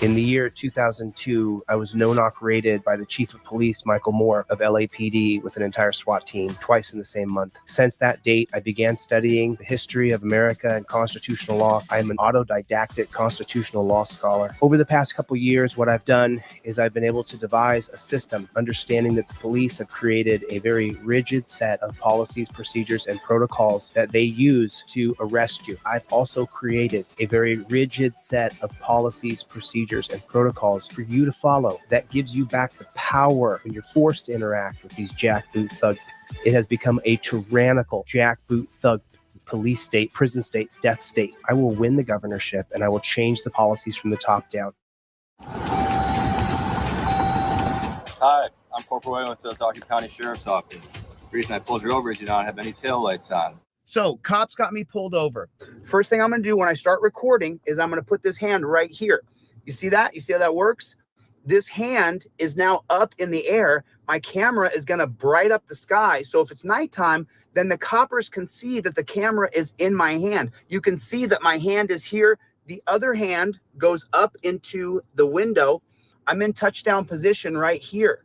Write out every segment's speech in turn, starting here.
In the year 2002, I was no-knock raided by the Chief of Police, Michael Moore, of LAPD with an entire SWAT team, twice in the same month. Since that date, I began studying the history of America and constitutional law. I am an autodidactic constitutional law scholar. Over the past couple years, what I've done is I've been able to devise a system, understanding that the police have created a very rigid set of policies, procedures, and protocols that they use to arrest you. I've also created a very rigid set of policies, procedures, and protocols for you to follow that gives you back the power when you're forced to interact with these jackboot thug pigs. It has become a tyrannical jackboot thug police state, prison state, death state. I will win the governorship and I will change the policies from the top down. Hi, I'm Corporal Wayne with the Talking County Sheriff's Office. The reason I pulled you over is you don't have any taillights on. So cops got me pulled over. First thing I'm going to do when I start recording is I'm going to put this hand right here. You see that? You see how that works? This hand is now up in the air. My camera is going to bright up the sky. So if it's nighttime, then the coppers can see that the camera is in my hand. You can see that my hand is here. The other hand goes up into the window. I'm in touchdown position right here.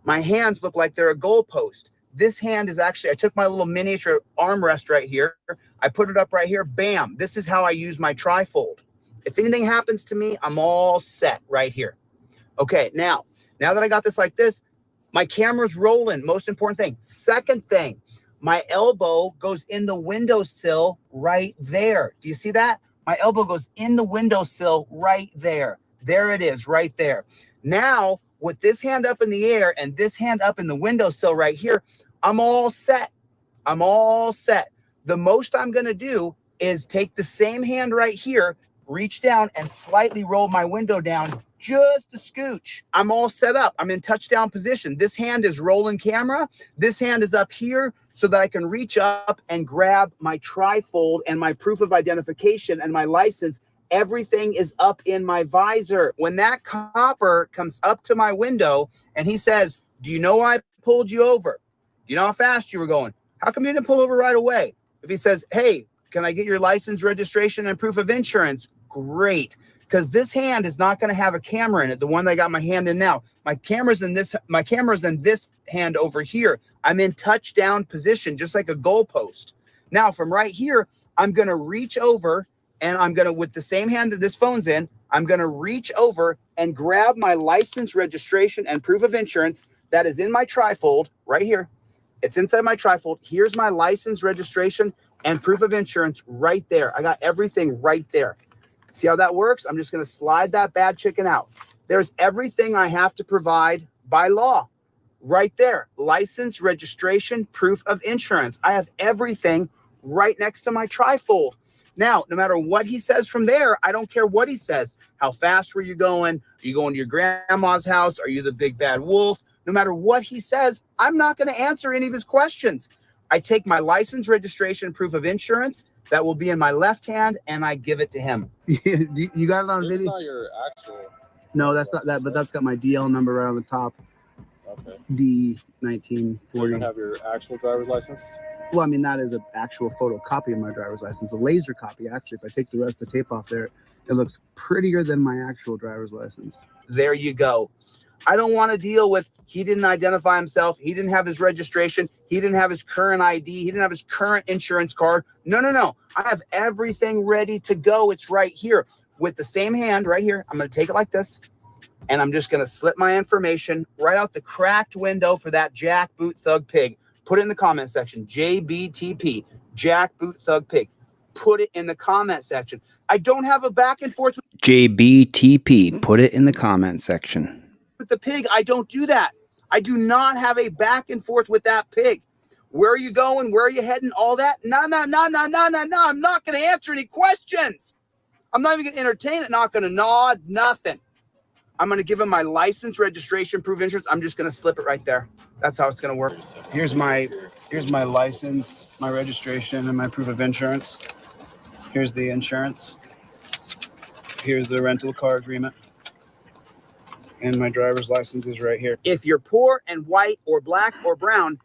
My hands look like they're a goalpost. This hand is actually, I took my little miniature armrest right here. I put it up right here. Bam. This is how I use my trifold. If anything happens to me, I'm all set right here. Okay, now that I got this like this, my camera's rolling. Most important thing. Second thing, my elbow goes in the windowsill right there. Do you see that? My elbow goes in the windowsill right there. There it is, right there. Now, with this hand up in the air and this hand up in the windowsill right here, I'm all set. I'm all set. The most I'm going to do is take the same hand right here, reach down and slightly roll my window down just a scooch. I'm all set up. I'm in touchdown position. This hand is rolling camera. This hand is up here so that I can reach up and grab my trifold and my proof of identification and my license. Everything is up in my visor. When that copper comes up to my window and he says, "Do you know why I pulled you over? Do you know how fast you were going? How come you didn't pull over right away?" If he says, "Hey, can I get your license, registration, and proof of insurance?" Great, because this hand is not going to have a camera in it. The one that I got my hand in now, my camera's in this hand over here. I'm in touchdown position, just like a goalpost. Now, from right here, I'm going to reach over and I'm going to, with the same hand that this phone's in, I'm going to reach over and grab my license, registration, and proof of insurance that is in my trifold right here. It's inside my trifold. Here's my license, registration, and proof of insurance right there. I got everything right there. See how that works? I'm just going to slide that bad chicken out. There's everything I have to provide by law right there. License, registration, proof of insurance. I have everything right next to my trifold. Now, no matter what he says from there, I don't care what he says. How fast were you going? Are you going to your grandma's house? Are you the big bad wolf? No matter what he says, I'm not going to answer any of his questions. I take my license, registration, proof of insurance that will be in my left hand, and I give it to him. You got it on video? Not your actual. No, that's not that, but that's got my DL number right on the top. Okay. D1940. So you don't have your actual driver's license? Well, I mean, that is an actual photocopy of my driver's license, a laser copy. Actually, if I take the rest of the tape off there, it looks prettier than my actual driver's license. There you go. I don't want to deal with he didn't identify himself. He didn't have his registration. He didn't have his current ID. He didn't have his current insurance card. No, no, no. I have everything ready to go. It's right here with the same hand right here. I'm going to take it like this, and I'm just going to slip my information right out the cracked window for that jackboot thug pig. Put it in the comment section. JBTP, jackboot thug pig. Put it in the comment section. I don't have a back and forth. JBTP, put it in the comment section. With the pig, I don't do that. I do not have a back and forth with that pig. Where are you going? Where are you heading? All that? No. I'm not going to answer any questions. I'm not even going to entertain it. Not going to nod, nothing. I'm going to give him my license, registration, proof of insurance. I'm just going to slip it right there. That's how it's going to work. Here's my license, my registration, and my proof of insurance. Here's the insurance. Here's the rental car agreement. And my driver's license is right here. If you're poor and white or black or brown,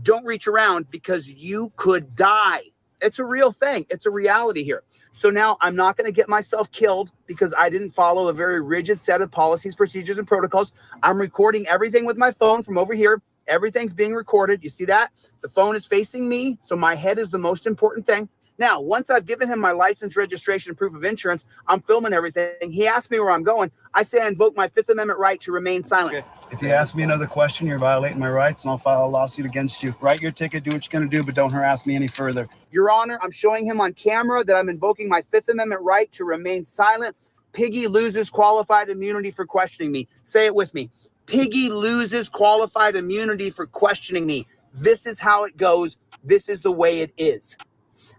don't reach around because you could die. It's a real thing. It's a reality here. So now I'm not going to get myself killed because I didn't follow a very rigid set of policies, procedures, and protocols. I'm recording everything with my phone from over here. Everything's being recorded. You see that? The phone is facing me, so my head is the most important thing. Now, once I've given him my license, registration, and proof of insurance, I'm filming everything. He asked me where I'm going. I say I invoke my Fifth Amendment right to remain silent. Okay. If you ask me another question, you're violating my rights, and I'll file a lawsuit against you. Write your ticket, do what you're going to do, but don't harass me any further. Your Honor, I'm showing him on camera that I'm invoking my Fifth Amendment right to remain silent. Piggy loses qualified immunity for questioning me. Say it with me. Piggy loses qualified immunity for questioning me. This is how it goes. This is the way it is.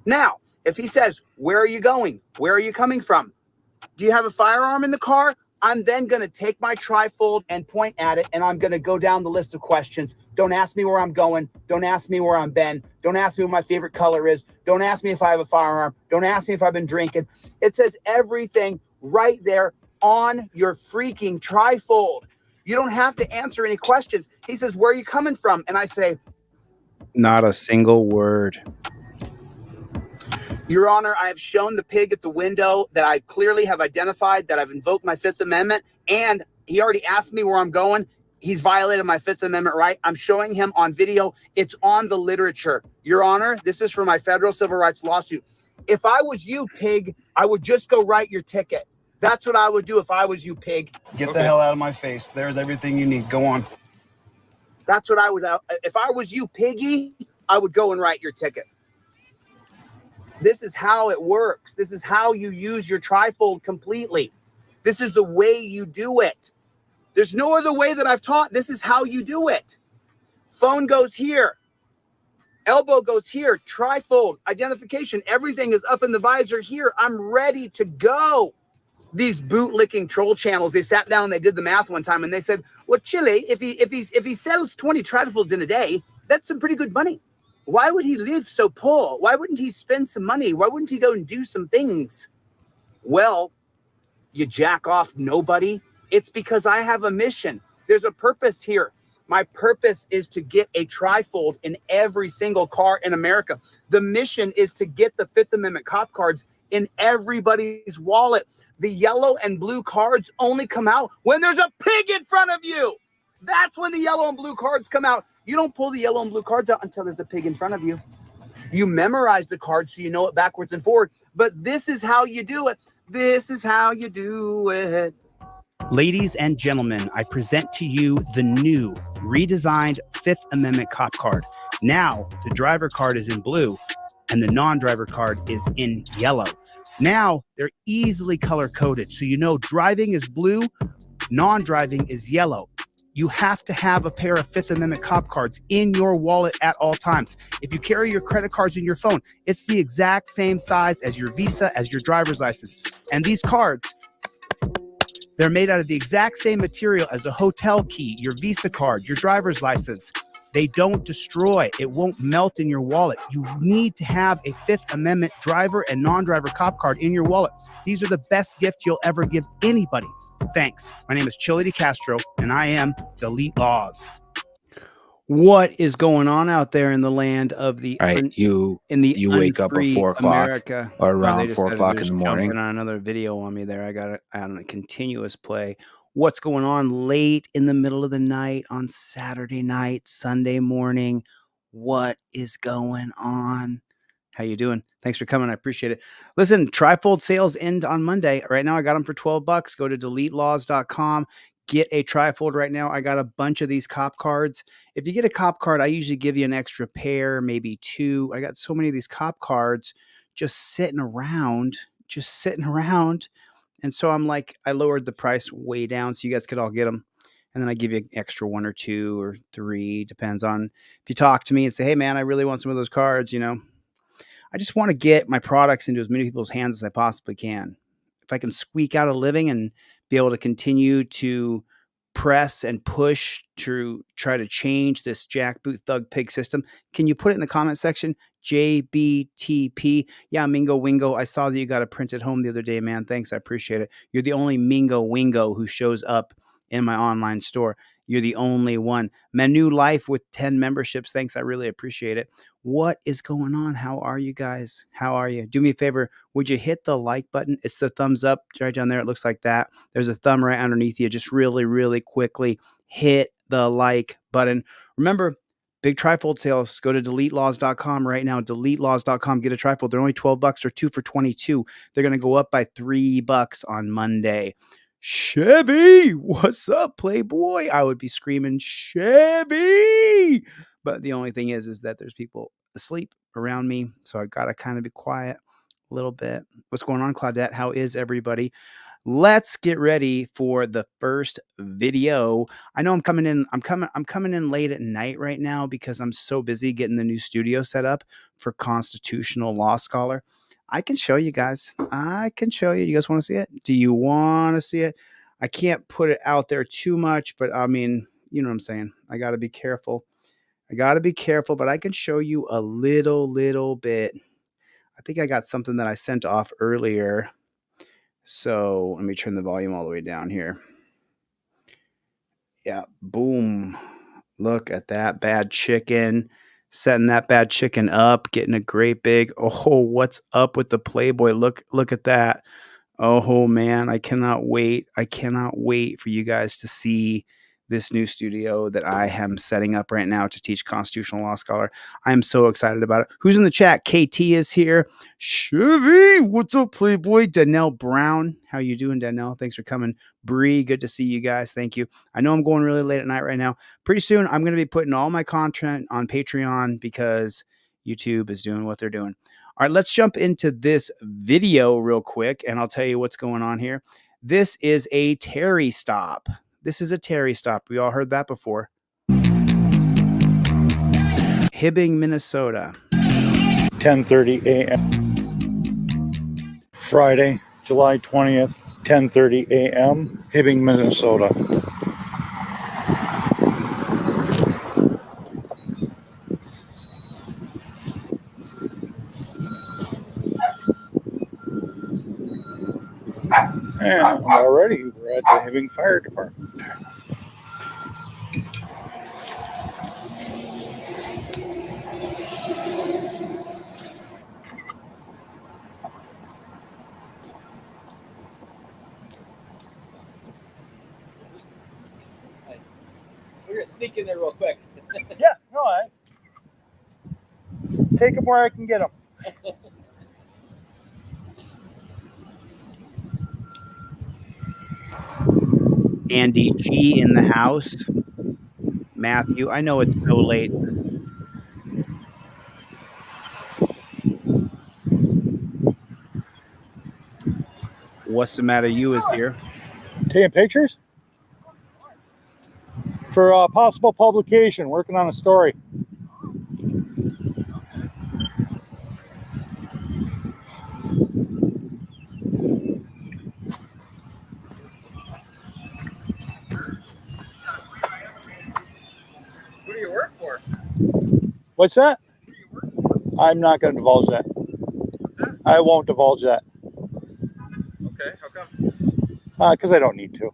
Now, if he says, where are you going? Where are you coming from? Do you have a firearm in the car? I'm then going to take my trifold and point at it, and I'm going to go down the list of questions. Don't ask me where I'm going. Don't ask me where I'm been. Don't ask me what my favorite color is. Don't ask me if I have a firearm. Don't ask me if I've been drinking. It says everything right there on your freaking trifold. You don't have to answer any questions. He says, where are you coming from? And I say, Not a single word. Your Honor, I have shown the pig at the window that I clearly have identified that I've invoked my Fifth Amendment, and he already asked me where I'm going. He's violated my Fifth Amendment right. I'm showing him on video. It's on the literature. Your Honor, this is for my federal civil rights lawsuit. If I was you, pig, I would just go write your ticket. That's what I would do if I was you, pig. Get the hell out of my face. There's everything you need. Go on. That's what I would. If I was you, piggy, I would go and write your ticket. This is how it works. This is how you use your trifold completely. This is the way you do it. There's no other way that I've taught. This is how you do it. Phone goes here. Elbow goes here. Trifold, identification, everything is up in the visor here. I'm ready to go. These bootlicking troll channels, they sat down and they did the math one time and they said, well, Chile, if he sells 20 trifolds in a day, that's some pretty good money. Why would he live so poor? Why wouldn't he spend some money? Why wouldn't he go and do some things? Well, you jack off nobody. It's because I have a mission. There's a purpose here. My purpose is to get a trifold in every single car in America. The mission is to get the Fifth Amendment cop cards in everybody's wallet. The yellow and blue cards only come out when there's a pig in front of you. That's when the yellow and blue cards come out. You don't pull the yellow and blue cards out until there's a pig in front of you. You memorize the cards so you know it backwards and forward. But this is how you do it. This is how you do it. Ladies and gentlemen, I present to you the new redesigned Fifth Amendment cop card. Now, the driver card is in blue and the non-driver card is in yellow. Now, they're easily color-coded. So you know driving is blue, non-driving is yellow. You have to have a pair of Fifth Amendment cop cards in your wallet at all times. If you carry your credit cards in your phone, it's the exact same size as your Visa, as your driver's license. And these cards, they're made out of the exact same material as a hotel key, your Visa card, your driver's license. They don't destroy. It won't melt in your wallet. You need to have a Fifth Amendment driver and non-driver cop card in your wallet. These are the best gift you'll ever give anybody. Thanks. My name is Chili DeCastro, and I am Delete Laws. What is going on out there in the land of the You wake up at 4 o'clock America, or around they 4 o'clock in just the morning. jumping on another video on me there. I got it on a continuous play. What's going on late in the middle of the night on Saturday night, Sunday morning? What is going on? How you doing? Thanks for coming. I appreciate it. Listen, trifold sales end on Monday. Right now, I got them for $12. Go to deletelaws.com. Get a trifold right now. I got a bunch of these cop cards. If you get a cop card, I usually give you an extra pair, maybe two. I got so many of these cop cards just sitting around. And so I'm like, I lowered the price way down so you guys could all get them. And then I give you an extra one or two or three. Depends on if you talk to me and say, hey, man, I really want some of those cards, you know. I just want to get my products into as many people's hands as I possibly can. If I can squeak out a living and be able to continue to press and push to try to change this jackboot thug pig system, can you put it in the comment section? JBTP. Yeah, Mingo Wingo. I saw that you got a print at home the other day, man. Thanks. I appreciate it. You're the only Mingo Wingo who shows up in my online store. You're the only one. Menu Life with 10 memberships. Thanks. I really appreciate it. What is going on? How are you guys? How are you? Do me a favor. Would you hit the like button? It's the thumbs up right down there. It looks like that. There's a thumb right underneath you. Just really, really quickly hit the like button. Remember, big trifold sales. Go to deletelaws.com right now. Deletelaws.com. Get a trifold. They're only $12 or 2 for $22. They're going to go up by $3 on Monday. Chevy, what's up, Playboy? I would be screaming Chevy, but the only thing is that there's people asleep around me, so I've got to kind of be quiet a little bit. What's going on, Claudette? How is everybody? Let's get ready for the first video. I know I'm coming in late at night right now because I'm so busy getting the new studio set up for Constitutional Law Scholar. I can show you guys. I can show you. You guys want to see it? Do you want to see it? I can't put it out there too much, but I mean, you know what I'm saying. I got to be careful. But I can show you a little bit. I think I got something that I sent off earlier. So let me turn the volume all the way down here. Yeah, boom. Look at that bad chicken. Setting that bad chicken up, getting a great big, oh, what's up with the Playboy? Look at that. Oh man, I cannot wait. I cannot wait for you guys to see this new studio that I am setting up right now to teach Constitutional Law Scholar. I am so excited about it. Who's in the chat? KT is here. Chevy, what's up, Playboy? Danelle Brown, how you doing, Danelle? Thanks for coming. Bree, good to see you guys. Thank you. I know I'm going really late at night right now. Pretty soon, I'm going to be putting all my content on Patreon because YouTube is doing what they're doing. All right, let's jump into this video real quick, and I'll tell you what's going on here. This is a Terry stop. This is a Terry stop. We all heard that before. Hibbing, Minnesota. 10:30 a.m. Friday, July 20th, 10:30 a.m. Hibbing, Minnesota. And already we're at the Hibbing Fire Department. We're gonna sneak in there real quick. Yeah, no, I take them where I can get them. Andy G in the house. Matthew, I know it's so late. What's the matter? You is here. Taking pictures? For possible publication, working on a story. What do you work for? What's that? What do you work for? I'm not going to divulge that. What's that? I won't divulge that. Okay, how come? Because I don't need to.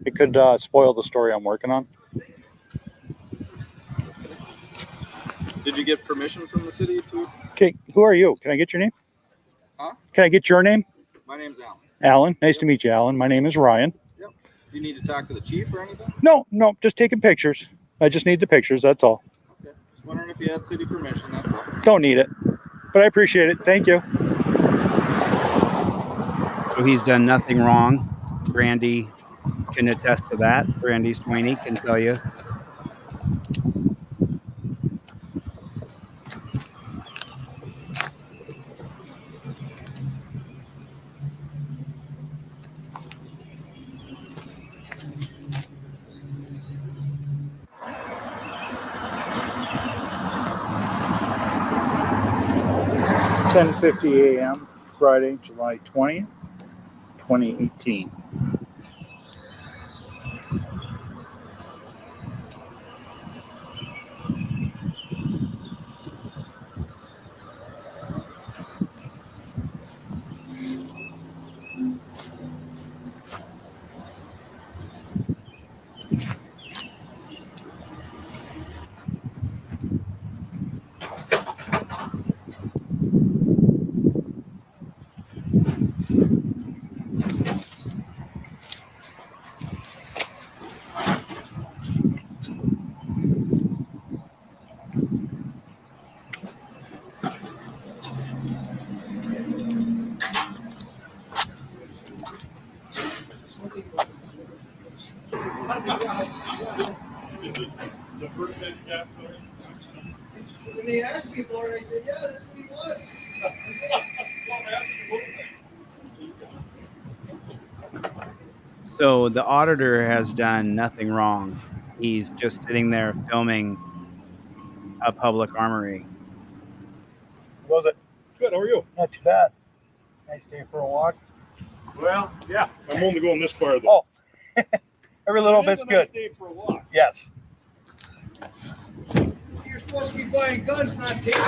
It could spoil the story I'm working on. Did you get permission from the city to? Okay, who are you? Can I get your name? Huh? Can I get your name? My name's Alan. Alan. Nice to meet you, Alan. My name is Ryan. Yep. You need to talk to the chief or anything? No, just taking pictures. I just need the pictures, that's all. Okay. Just wondering if you had city permission, that's all. Don't need it. But I appreciate it. Thank you. So he's done nothing wrong. Brandy can attest to that. Brandy Sweeney can tell you. $10:50 a.m. Friday, July 20th, 2018. When he asked me for it, I said, yeah, that's what he wants. So the auditor has done nothing wrong. He's just sitting there filming a public armory. Was it? Good. How are you? Not too bad. Nice day for a walk. Well, yeah. I'm only going this far though. Oh, every little It is bit's a nice good. day for a walk. Yes. You're supposed to be buying guns, not taking.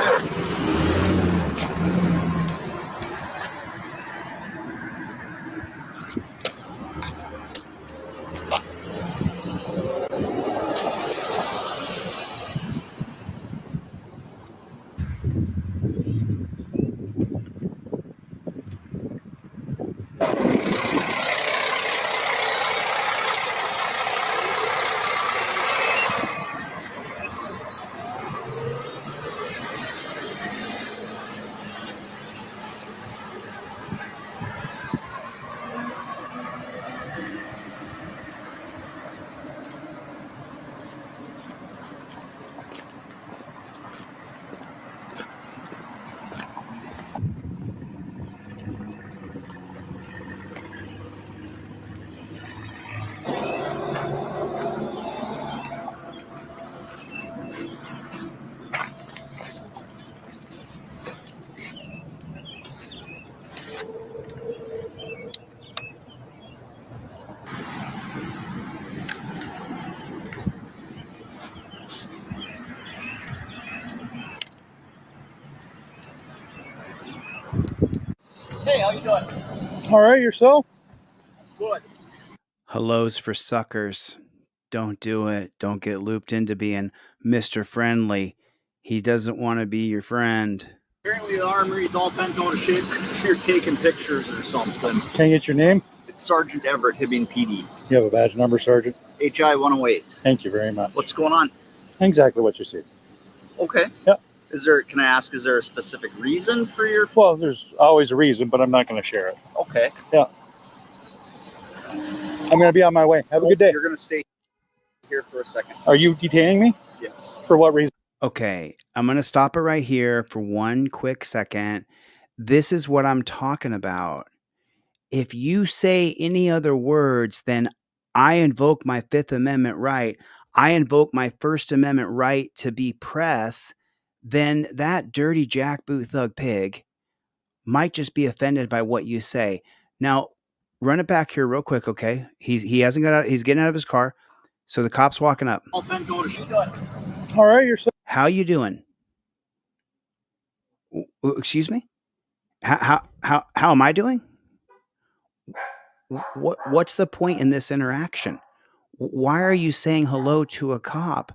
Hey, how you doing? All right, yourself? Good. Hellos for suckers. Don't do it. Don't get looped into being Mr. Friendly. He doesn't want to be your friend. Apparently the armory's all bent out of shape because you're taking pictures or something. Can I get your name? It's Sergeant Everett, Hibbing PD. You have a badge number, Sergeant? HI 108. Thank you very much. What's going on? Exactly what you see. Okay. Yeah. Can I ask, is there a specific reason for your... Well, there's always a reason, but I'm not going to share it. Okay. Yeah. I'm going to be on my way. Have a good day. You're going to stay here for a second. Are you detaining me? Yes. For what reason? Okay, I'm going to stop it right here for one quick second. This is what I'm talking about. If you say any other words, then I invoke my Fifth Amendment right. I invoke my First Amendment right to be press. Then that dirty jackboot thug pig might just be offended by what you say. Now, run it back here real quick, okay? He hasn't got out. He's getting out of his car. So the cop's walking up. All bent out of shape. All right, yourself. How you doing? Excuse me? How am I doing? What's the point in this interaction? Why are you saying hello to a cop?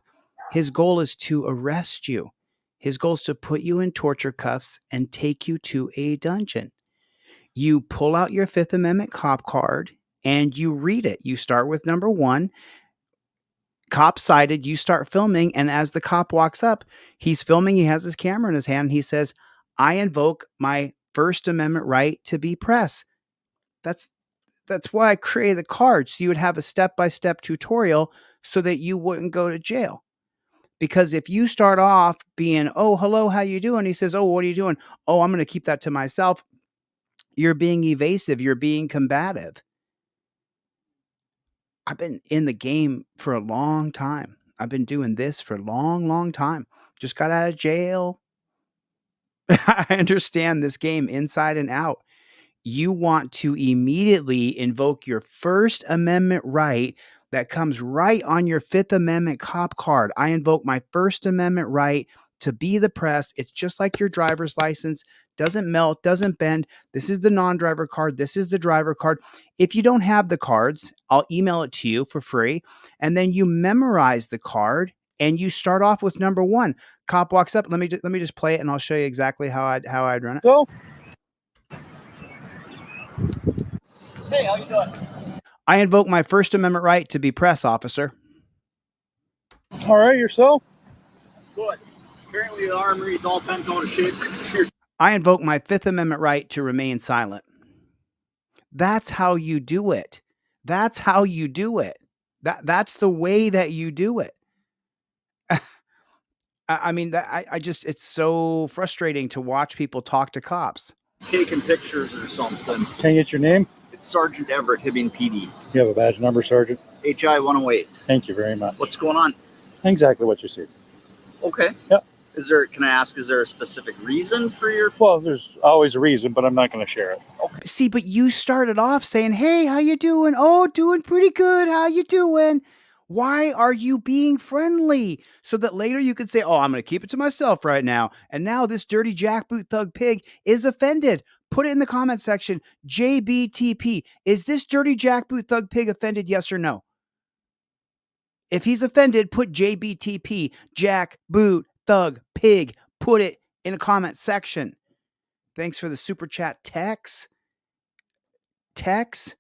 His goal is to arrest you. His goal is to put you in torture cuffs and take you to a dungeon. You pull out your Fifth Amendment cop card and you read it. You start with number 1. Cop sighted, you start filming, and as the cop walks up, he's filming, he has his camera in his hand, and he says, I invoke my First Amendment right to be press. That's why I created the card, so you would have a step-by-step tutorial so that you wouldn't go to jail. Because if you start off being, oh, hello, how you doing? He says, oh, what are you doing? Oh, I'm going to keep that to myself. You're being evasive. You're being combative. I've been in the game for a long time. I've been doing this for a long, long time. Just got out of jail. I understand this game inside and out. You want to immediately invoke your First Amendment right that comes right on your Fifth Amendment cop card. I invoke my First Amendment right to be the press. It's just like your driver's license. Doesn't melt, doesn't bend. This is the non-driver card. This is the driver card. If you don't have the cards, I'll email it to you for free. And then you memorize the card and you start off with number 1. Cop walks up. Let me just play it and I'll show you exactly how I'd run it. So, Hey, how you doing? I invoke my First Amendment right to be press, officer. all right, yourself? Good. Apparently the armory's all bent out of shape because you're... I invoke my Fifth Amendment right to remain silent. That's how you do it. That's how you do it. That's the way that you do it. I mean, I just, it's so frustrating to watch people talk to cops. Taking pictures or something. Can I get your name? It's Sergeant Everett, Hibbing PD. You have a badge number, Sergeant? HI 108. Thank you very much. What's going on? Exactly what you see. Okay. Yep. Can I ask, is there a specific reason for your... Well, there's always a reason, but I'm not going to share it. Okay. See, but you started off saying, hey, how you doing? Oh, doing pretty good. How you doing? Why are you being friendly? So that later you could say, oh, I'm going to keep it to myself right now. And now this dirty jackboot thug pig is offended. Put it in the comment section. JBTP. Is this dirty jackboot thug pig offended? Yes or no? If he's offended, put JBTP, jackboot thug pig. Put it in the comment section. Thanks for the super chat, Tex. Tex,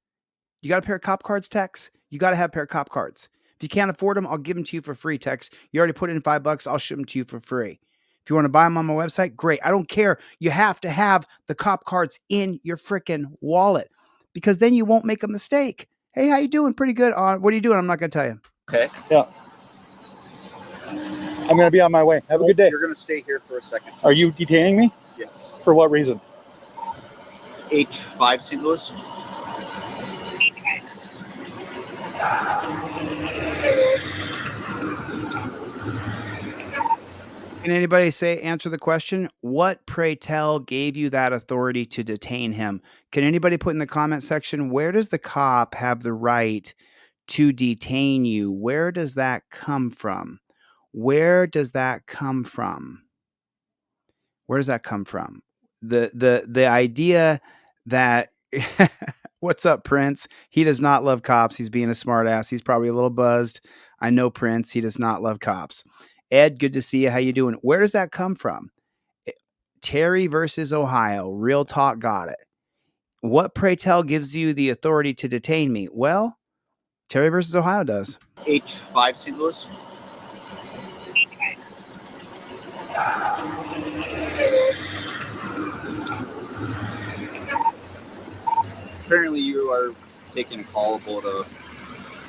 you got a pair of cop cards, Tex? You got to have a pair of cop cards. If you can't afford them, I'll give them to you for free, Tex. You already put in $5. I'll ship them to you for free. If you want to buy them on my website, great. I don't care. You have to have the cop cards in your freaking wallet because then you won't make a mistake. Hey, how you doing? Pretty good. What are you doing? I'm not going to tell you. Okay. Yeah. I'm going to be on my way. Have a good day. You're going to stay here for a second. Are you detaining me? Yes. For what reason? H5 St. Louis. Can anybody answer the question? What, pray tell, gave you that authority to detain him? Can anybody put in the comment section, where does the cop have the right to detain you? Where does that come from? Where does that come from? Where does that come from? The idea that what's up, Prince? He does not love cops. He's being a smart ass. He's probably a little buzzed. I know Prince. He does not love cops. Ed, good to see you. How you doing? Where does that come from? Terry versus Ohio. Real talk got it. What, pray tell, gives you the authority to detain me? Well, Terry versus Ohio does. H5 St. Louis. Apparently you are taking a call about a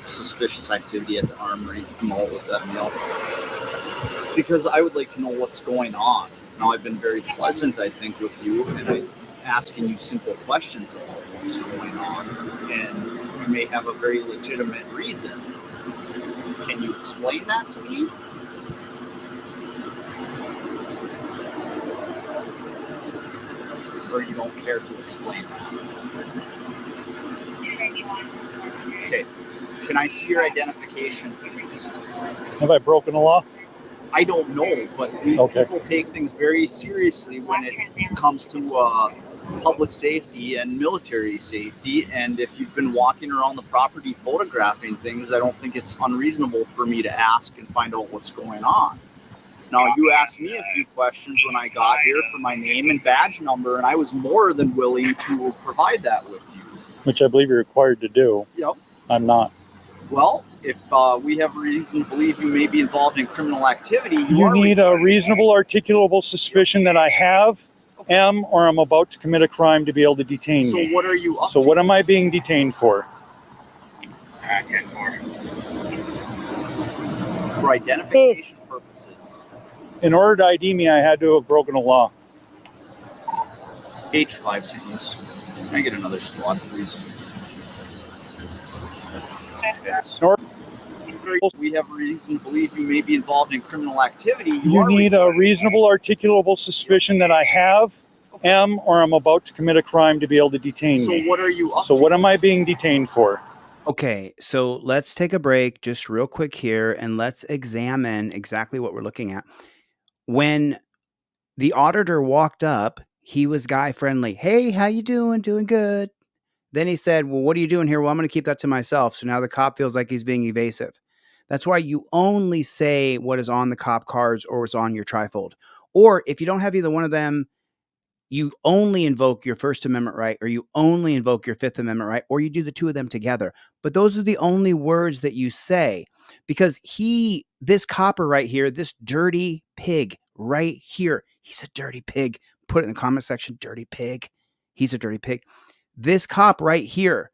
suspicious activity at the armory. I'm all with that meal. Because I would like to know what's going on. Now, I've been very pleasant, I think, with you, and I'm asking you simple questions about what's going on, and you may have a very legitimate reason. Can you explain that to me? Or you don't care to explain that? Okay. Can I see your identification, please? Have I broken the law? I don't know, but people take things very seriously when it comes to public safety and military safety. And if you've been walking around the property photographing things, I don't think it's unreasonable for me to ask and find out what's going on. Now, you asked me a few questions when I got here for my name and badge number, and I was more than willing to provide that with you. Which I believe you're required to do. Yep. I'm not. Well, if we have reason to believe you may be involved in criminal activity, you need a reasonable, articulable suspicion that I am, or I'm about to commit a crime to be able to detain me. So what are you up to? So what am I being detained for? For identification purposes. In order to ID me, I had to have broken a law. H5 St. Louis. Can I get another squad, please? We have reason to believe you may be involved in criminal activity. You need a reasonable, articulable suspicion that I am, or I'm about to commit a crime to be able to detain me. So what are you up to? So what am I being detained for? Okay, so let's take a break just real quick here and let's examine exactly what we're looking at. When the auditor walked up, he was guy friendly. Hey, how you doing? Doing good. Then he said, well, what are you doing here? Well, I'm going to keep that to myself. So now the cop feels like he's being evasive. That's why you only say what is on the cop cards or what's on your trifold. Or if you don't have either one of them, you only invoke your First Amendment right, or you only invoke your Fifth Amendment right, or you do the two of them together. But those are the only words that you say, because this copper right here, this dirty pig right here, he's a dirty pig. Put it in the comment section, dirty pig. He's a dirty pig. This cop right here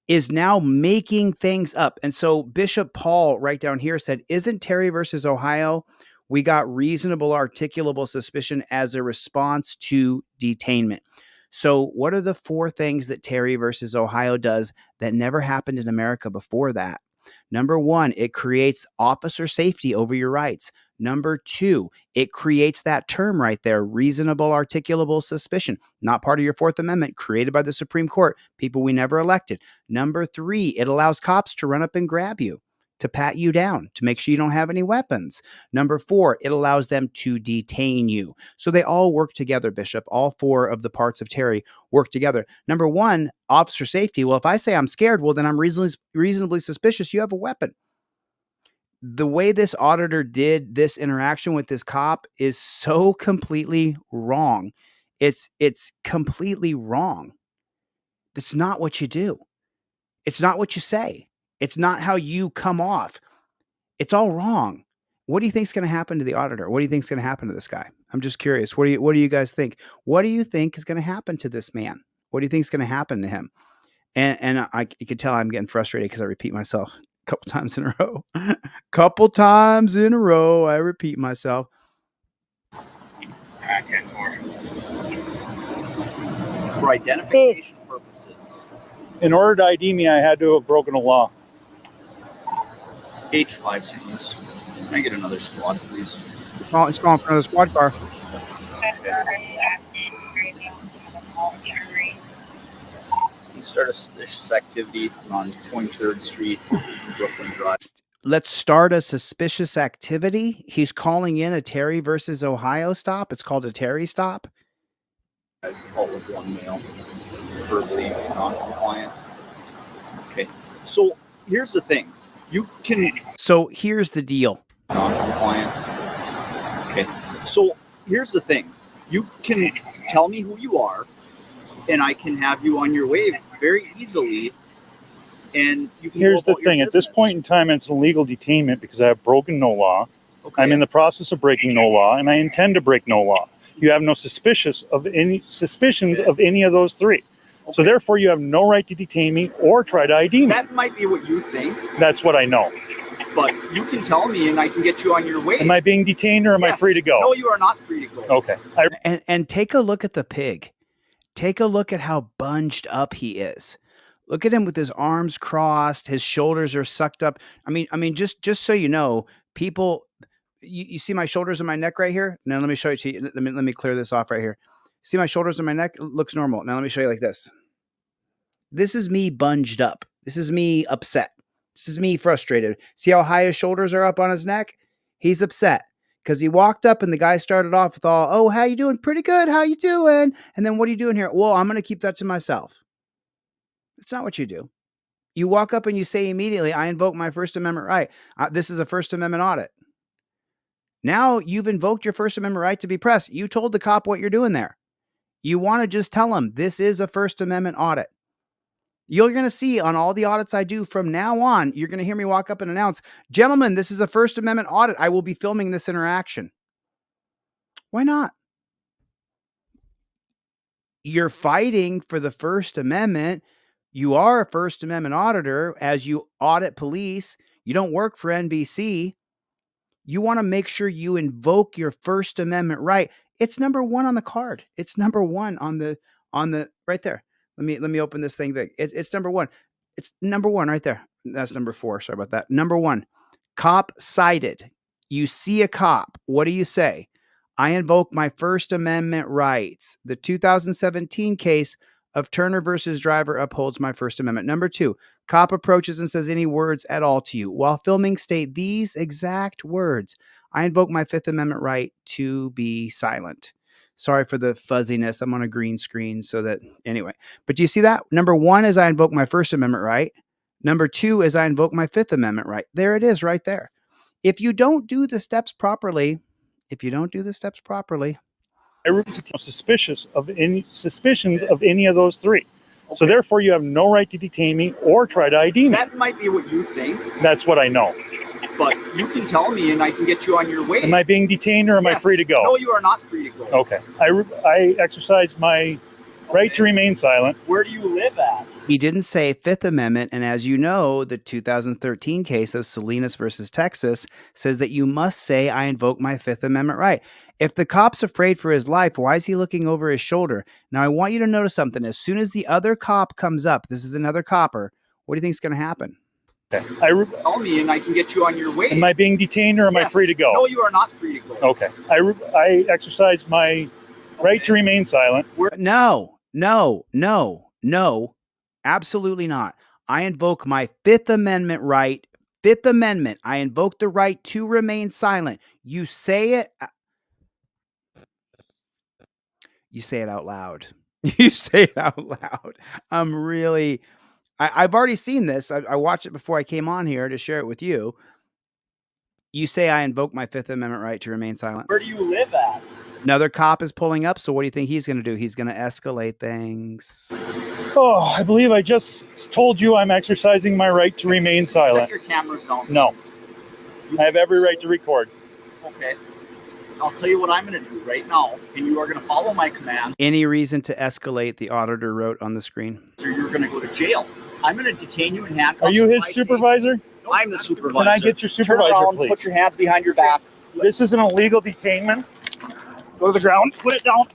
is now making things up. And so Bishop Paul right down here said, isn't Terry versus Ohio? We got reasonable articulable suspicion as a response to detainment. So what are the 4 things that Terry versus Ohio does that never happened in America before that? Number 1, it creates officer safety over your rights. Number 2, it creates that term right there, reasonable articulable suspicion, not part of your 4th Amendment, created by the Supreme Court, people we never elected. Number 3, it allows cops to run up and grab you, to pat you down, to make sure you don't have any weapons. Number 4, it allows them to detain you. So they all work together, Bishop. All 4 of the parts of Terry work together. Number 1, officer safety. Well, if I say I'm scared, well, then I'm reasonably suspicious you have a weapon. The way this auditor did this interaction with this cop is so completely wrong. It's completely wrong. It's not what you do. It's not what you say. It's not how you come off. It's all wrong. What do you think is going to happen to the auditor? What do you think is going to happen to this guy? I'm just curious. What do you guys think? What do you think is going to happen to this man? What do you think is going to happen to him? And you can tell I'm getting frustrated because I repeat myself a couple times in a row. I repeat myself. For identification purposes. In order to ID me, I had to have broken a law. H5 seems. Can I get another squad, please? It's calling for another squad car. You start a suspicious activity on 23rd Street, Brooklyn Drive. Let's start a suspicious activity. He's calling in a Terry versus Ohio stop. It's called a Terry stop. I call with 1 male, verbally non-compliant. Okay, so here's the thing. So here's the deal. Non-compliant. Okay, so here's the thing. You can tell me who you are, and I can have you on your way very easily. And you can. Here's the thing. At this point in time, it's an illegal detainment because I have broken no law. Okay. I'm in the process of breaking no law, and I intend to break no law. You have no suspicions of any of those 3. Okay. So therefore, you have no right to detain me or try to ID me. That might be what you think. That's what I know. But you can tell me, and I can get you on your way. Am I being detained, or am I free to go? No, you are not free to go. Okay. And take a look at the pig. Take a look at how bunged up he is. Look at him with his arms crossed. His shoulders are sucked up. I mean, just so you know, people. You see my shoulders and my neck right here? Now let me show you to you. Let me clear this off right here. See my shoulders and my neck? It looks normal. Now let me show you like this. This is me bunged up. This is me upset. This is me frustrated. See how high his shoulders are up on his neck? He's upset because he walked up and the guy started off with all, "Oh, how you doing? Pretty good. How you doing?" And then, "What are you doing here?" "Well, I'm going to keep that to myself." That's not what you do. You walk up and you say immediately, "I invoke my First Amendment right. This is a First Amendment audit." Now you've invoked your First Amendment right to be pressed. You told the cop what you're doing there. You want to just tell him this is a First Amendment audit. You're going to see on all the audits I do from now on, you're going to hear me walk up and announce, "Gentlemen, this is a First Amendment audit. I will be filming this interaction." Why not? You're fighting for the First Amendment. You are a First Amendment auditor as you audit police. You don't work for NBC. You want to make sure you invoke your First Amendment right. It's number 1 on the card. It's number 1 on the right there. Let me open this thing big. It's number 1. It's number 1 right there. That's number 4. Sorry about that. Number 1, cop cited. You see a cop. What do you say? "I invoke my First Amendment rights. The 2017 case of Turner versus Driver upholds my First Amendment." Number 2, cop approaches and says any words at all to you. While filming, state these exact words: "I invoke my Fifth Amendment right to be silent." Sorry for the fuzziness. I'm on a green screen so that, anyway. But do you see that? Number 1 is I invoke my First Amendment right. Number 2 is I invoke my Fifth Amendment right. There it is right there. If you don't do the steps properly, I suspicious of any suspicions of any of those 3. Okay. So therefore, you have no right to detain me or try to ID me. That might be what you think. That's what I know. But you can tell me, and I can get you on your way. Am I being detained, or am I free to go? No, you are not free to go. Okay. I exercise my right to remain silent. Where do you live at? He didn't say Fifth Amendment. And as you know, the 2013 case of Salinas versus Texas says that you must say, I invoke my Fifth Amendment right. If the cop's afraid for his life, why is he looking over his shoulder? Now, I want you to notice something. As soon as the other cop comes up, this is another copper, what do you think is going to happen? Call me and I can get you on your way. Am I being detained or am I free to go? No, you are not free to go. Okay. I exercise my right to remain silent. No, absolutely not. I invoke my Fifth Amendment right. Fifth Amendment. I invoke the right to remain silent. You say it. You say it out loud. You say it out loud. I've already seen this. I watched it before I came on here to share it with you. You say I invoke my Fifth Amendment right to remain silent. Where do you live at? Another cop is pulling up. So what do you think he's going to do? He's going to escalate things. Oh, I believe I just told you I'm exercising my right to remain silent. Set your cameras down. No. I have every right to record. Okay. I'll tell you what I'm going to do right now, and you are going to follow my commands. Any reason to escalate, the auditor wrote on the screen. Or you're going to go to jail. I'm going to detain you in handcuffs. Are you his supervisor? I'm the supervisor. Can I get your supervisor, Turn around, please? put your hands behind your back. This is an illegal detainment. Go to the ground. Put it down.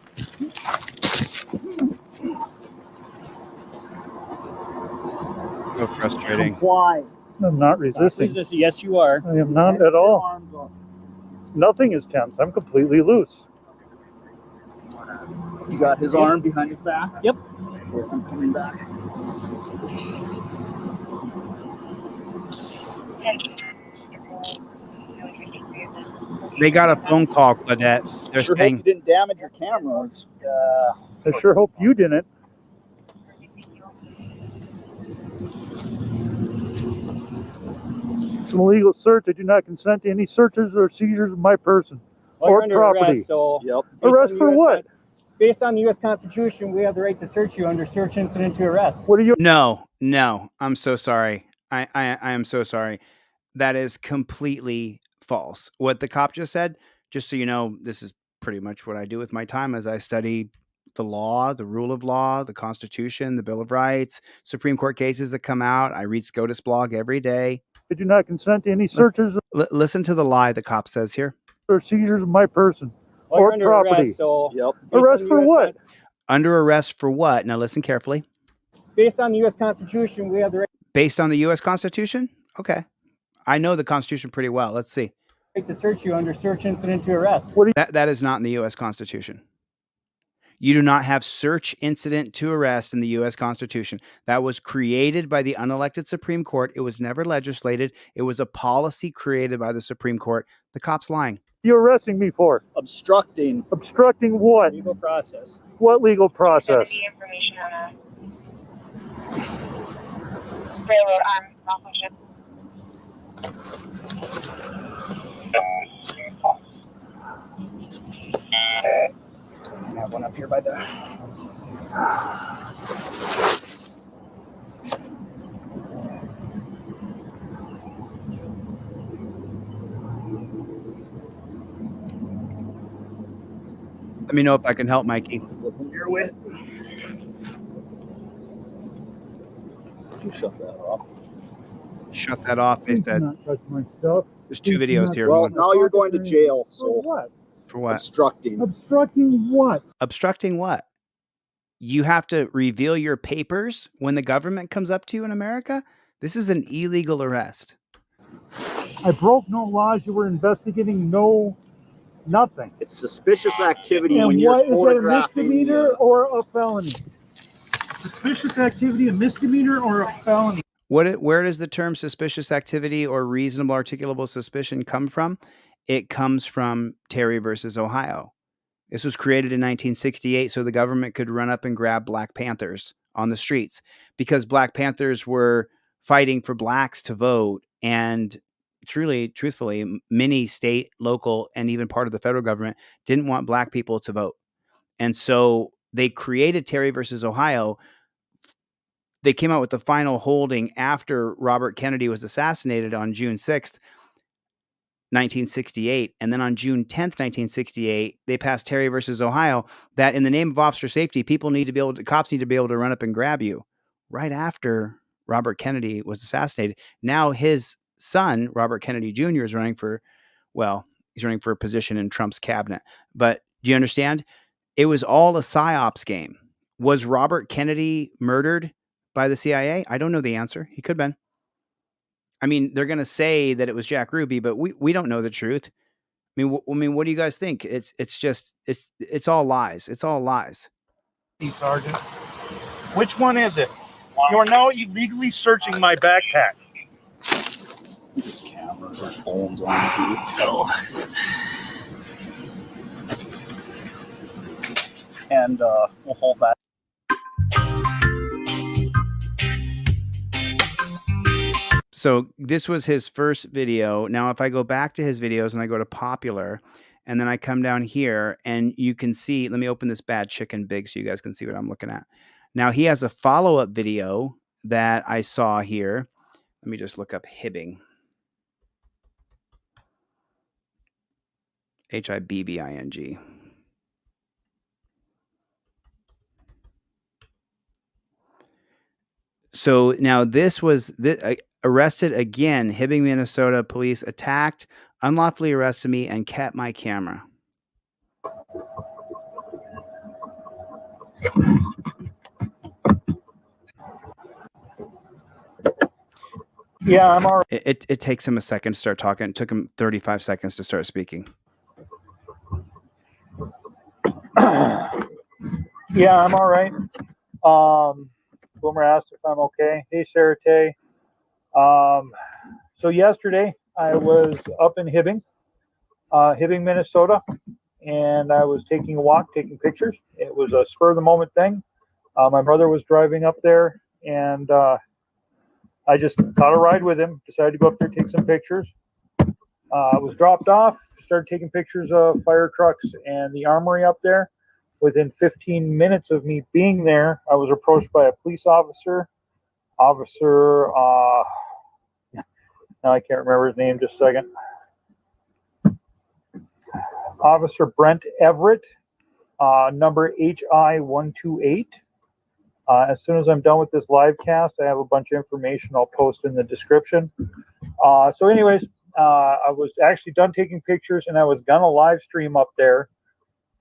So frustrating. Why? I'm not resisting. Yes, you are. I am not at all. Nothing is tense. I'm completely loose. You got his arm behind his back? Yep. I'm coming back. They got a phone call, Claudette. They're Sure saying hope you didn't damage your cameras. I sure hope you didn't. It's an illegal search. I do not consent to any searches or seizures of my person or property. Arrest, so Arrest for what? Based on the U.S. Constitution, we have the right to search you under search incident to arrest. What are you? No. I'm so sorry. I am so sorry. That is completely false. What the cop just said, just so you know, this is pretty much what I do with my time as I study the law, the rule of law, the Constitution, the Bill of Rights, Supreme Court cases that come out. I read SCOTUS blog every day. I do not consent to any searches Listen to the lie the cop says here. or seizures of my person Well, you're or under property. arrest, so Arrest for what? Under arrest for what? Now listen carefully. based on the U.S. Constitution, we have the Based on the U.S. Constitution? Okay. I know the Constitution pretty well. Let's see. right to search you under search incident to arrest. That is not in the U.S. Constitution. You do not have search incident to arrest in the U.S. Constitution. That was created by the unelected Supreme Court. It was never legislated. It was a policy created by the Supreme Court. The cop's lying. You arresting me for? Obstructing. Obstructing what? Legal process. What legal process? Information on a railroad arm sponsorship. I have one up here by the. Let me know if I can help, Mikey. You're with. You shut that off. Shut that off, they said. Not touch my stuff. There's two videos here. Well, now you're going to jail. For So what? For what? obstructing. Obstructing what? Obstructing what? You have to reveal your papers when the government comes up to you in America? This is an illegal arrest. I broke no laws. You were investigating nothing. It's suspicious activity And when you're what is that, a photographing. misdemeanor or a felony? Suspicious activity, a misdemeanor or a felony? Where does the term suspicious activity or reasonable articulable suspicion come from? It comes from Terry versus Ohio. This was created in 1968 so the government could run up and grab Black Panthers on the streets because Black Panthers were fighting for blacks to vote. And truthfully, many state, local, and even part of the federal government didn't want black people to vote. And so they created Terry versus Ohio. They came out with the final holding after Robert Kennedy was assassinated on June 6th, 1968. And then on June 10th, 1968, they passed Terry versus Ohio that in the name of officer safety, cops need to be able to run up and grab you right after Robert Kennedy was assassinated. Now his son, Robert Kennedy Jr., is running for, well, he's running for a position in Trump's cabinet. But do you understand? It was all a psyops game. Was Robert Kennedy murdered by the CIA? I don't know the answer. He could have been. I mean, they're going to say that it was Jack Ruby, but we don't know the truth. I mean, what do you guys think? It's all lies. It's all lies. Sergeant, which one is it? You are now illegally searching my backpack. Cameras or phones on. So. And we'll hold that. So this was his first video. Now, if I go back to his videos and I go to popular, and then I come down here and you can see, let me open this bad chicken big so you guys can see what I'm looking at. Now he has a follow-up video that I saw here. Let me just look up Hibbing. Hibbing. So now this was arrested again. Hibbing, Minnesota police attacked, unlawfully arrested me, and kept my camera. Yeah, I'm all right. It takes him a second to start talking. It took him 35 seconds to start speaking. Yeah, I'm all right. Boomer asked if I'm okay. Hey, Sarah Tay. So yesterday I was up in Hibbing, Minnesota, and I was taking a walk, taking pictures. It was a spur of the moment thing. My brother was driving up there, and I just caught a ride with him. Decided to go up there, take some pictures. I was dropped off. Started taking pictures of fire trucks and the armory up there. Within 15 minutes of me being there, I was approached by a police officer. Now I can't remember his name, just a second. Officer Brent Everett, number HI-128. As soon as I'm done with this live cast, I have a bunch of information I'll post in the description. So anyways, I was actually done taking pictures and I was gonna live stream up there.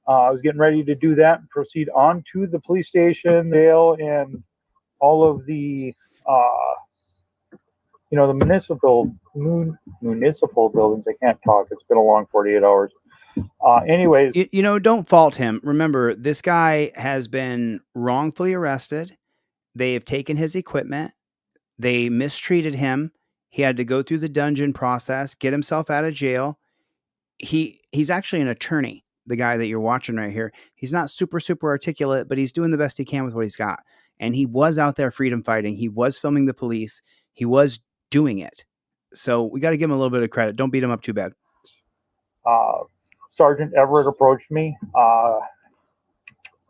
I was getting ready to do that and proceed on to the police station, jail, and all of the, the municipal buildings. I can't talk. It's been a long 48 hours. Anyways. Don't fault him. Remember, this guy has been wrongfully arrested. They have taken his equipment. They mistreated him. He had to go through the dungeon process, get himself out of jail. He's actually an attorney. The guy that you're watching right here, he's not super articulate, but he's doing the best he can with what he's got. And he was out there freedom fighting. He was filming the police. He was doing it. So we got to give him a little bit of credit. Don't beat him up too bad. Sergeant Everett approached me,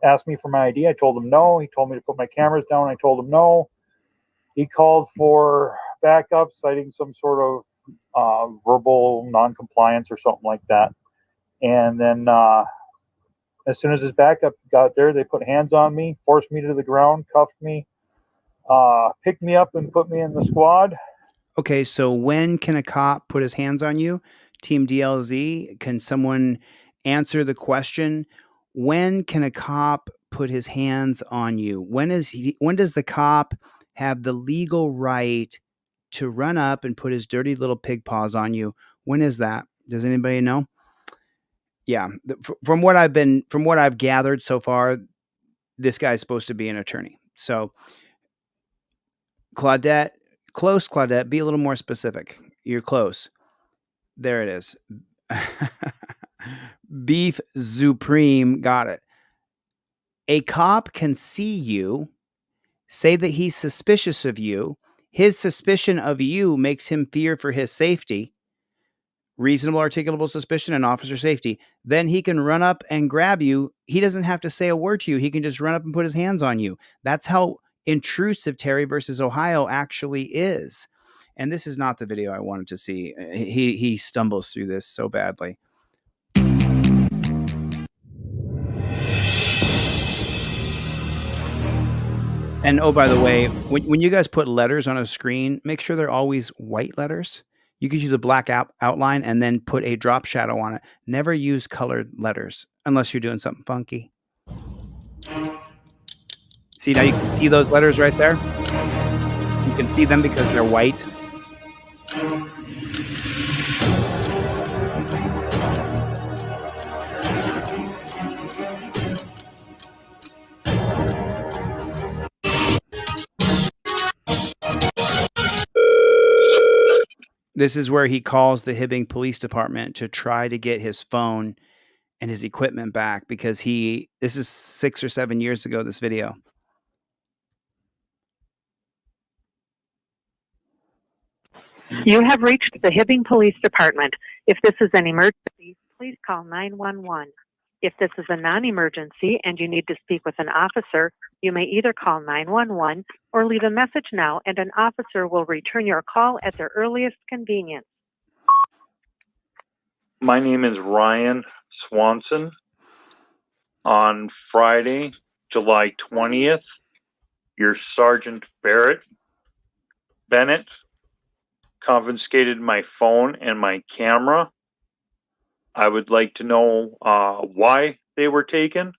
asked me for my ID. I told him no. He told me to put my cameras down. I told him no. He called for backup, citing some sort of verbal non-compliance or something like that. And then as soon as his backup got there, they put hands on me, forced me to the ground, cuffed me, picked me up and put me in the squad. Okay, so when can a cop put his hands on you? Team DLZ, can someone answer the question? When can a cop put his hands on you? When does the cop have the legal right to run up and put his dirty little pig paws on you? When is that? Does anybody know? Yeah, from what I've gathered so far, this guy's supposed to be an attorney. So, Claudette, be a little more specific. You're close. There it is. Beef Supreme, got it. A cop can see you, say that he's suspicious of you. His suspicion of you makes him fear for his safety. Reasonable, articulable suspicion and officer safety. Then he can run up and grab you. He doesn't have to say a word to you. He can just run up and put his hands on you. That's how intrusive Terry versus Ohio actually is. And this is not the video I wanted to see. He stumbles through this so badly. And oh, by the way, when you guys put letters on a screen, make sure they're always white letters. You could use a black outline and then put a drop shadow on it. Never use colored letters unless you're doing something funky. See, now you can see those letters right there. You can see them because they're white. This is where he calls the Hibbing Police Department to try to get his phone and his equipment back because this is 6 or 7 years ago, this video. You have reached the Hibbing Police Department. If this is an emergency, please call 911. If this is a non-emergency and you need to speak with an officer, you may either call 911 or leave a message now and an officer will return your call at their earliest convenience. My name is Ryan Swanson. On Friday, July 20th, your Sergeant Bennett confiscated my phone and my camera. I would like to know why they were taken,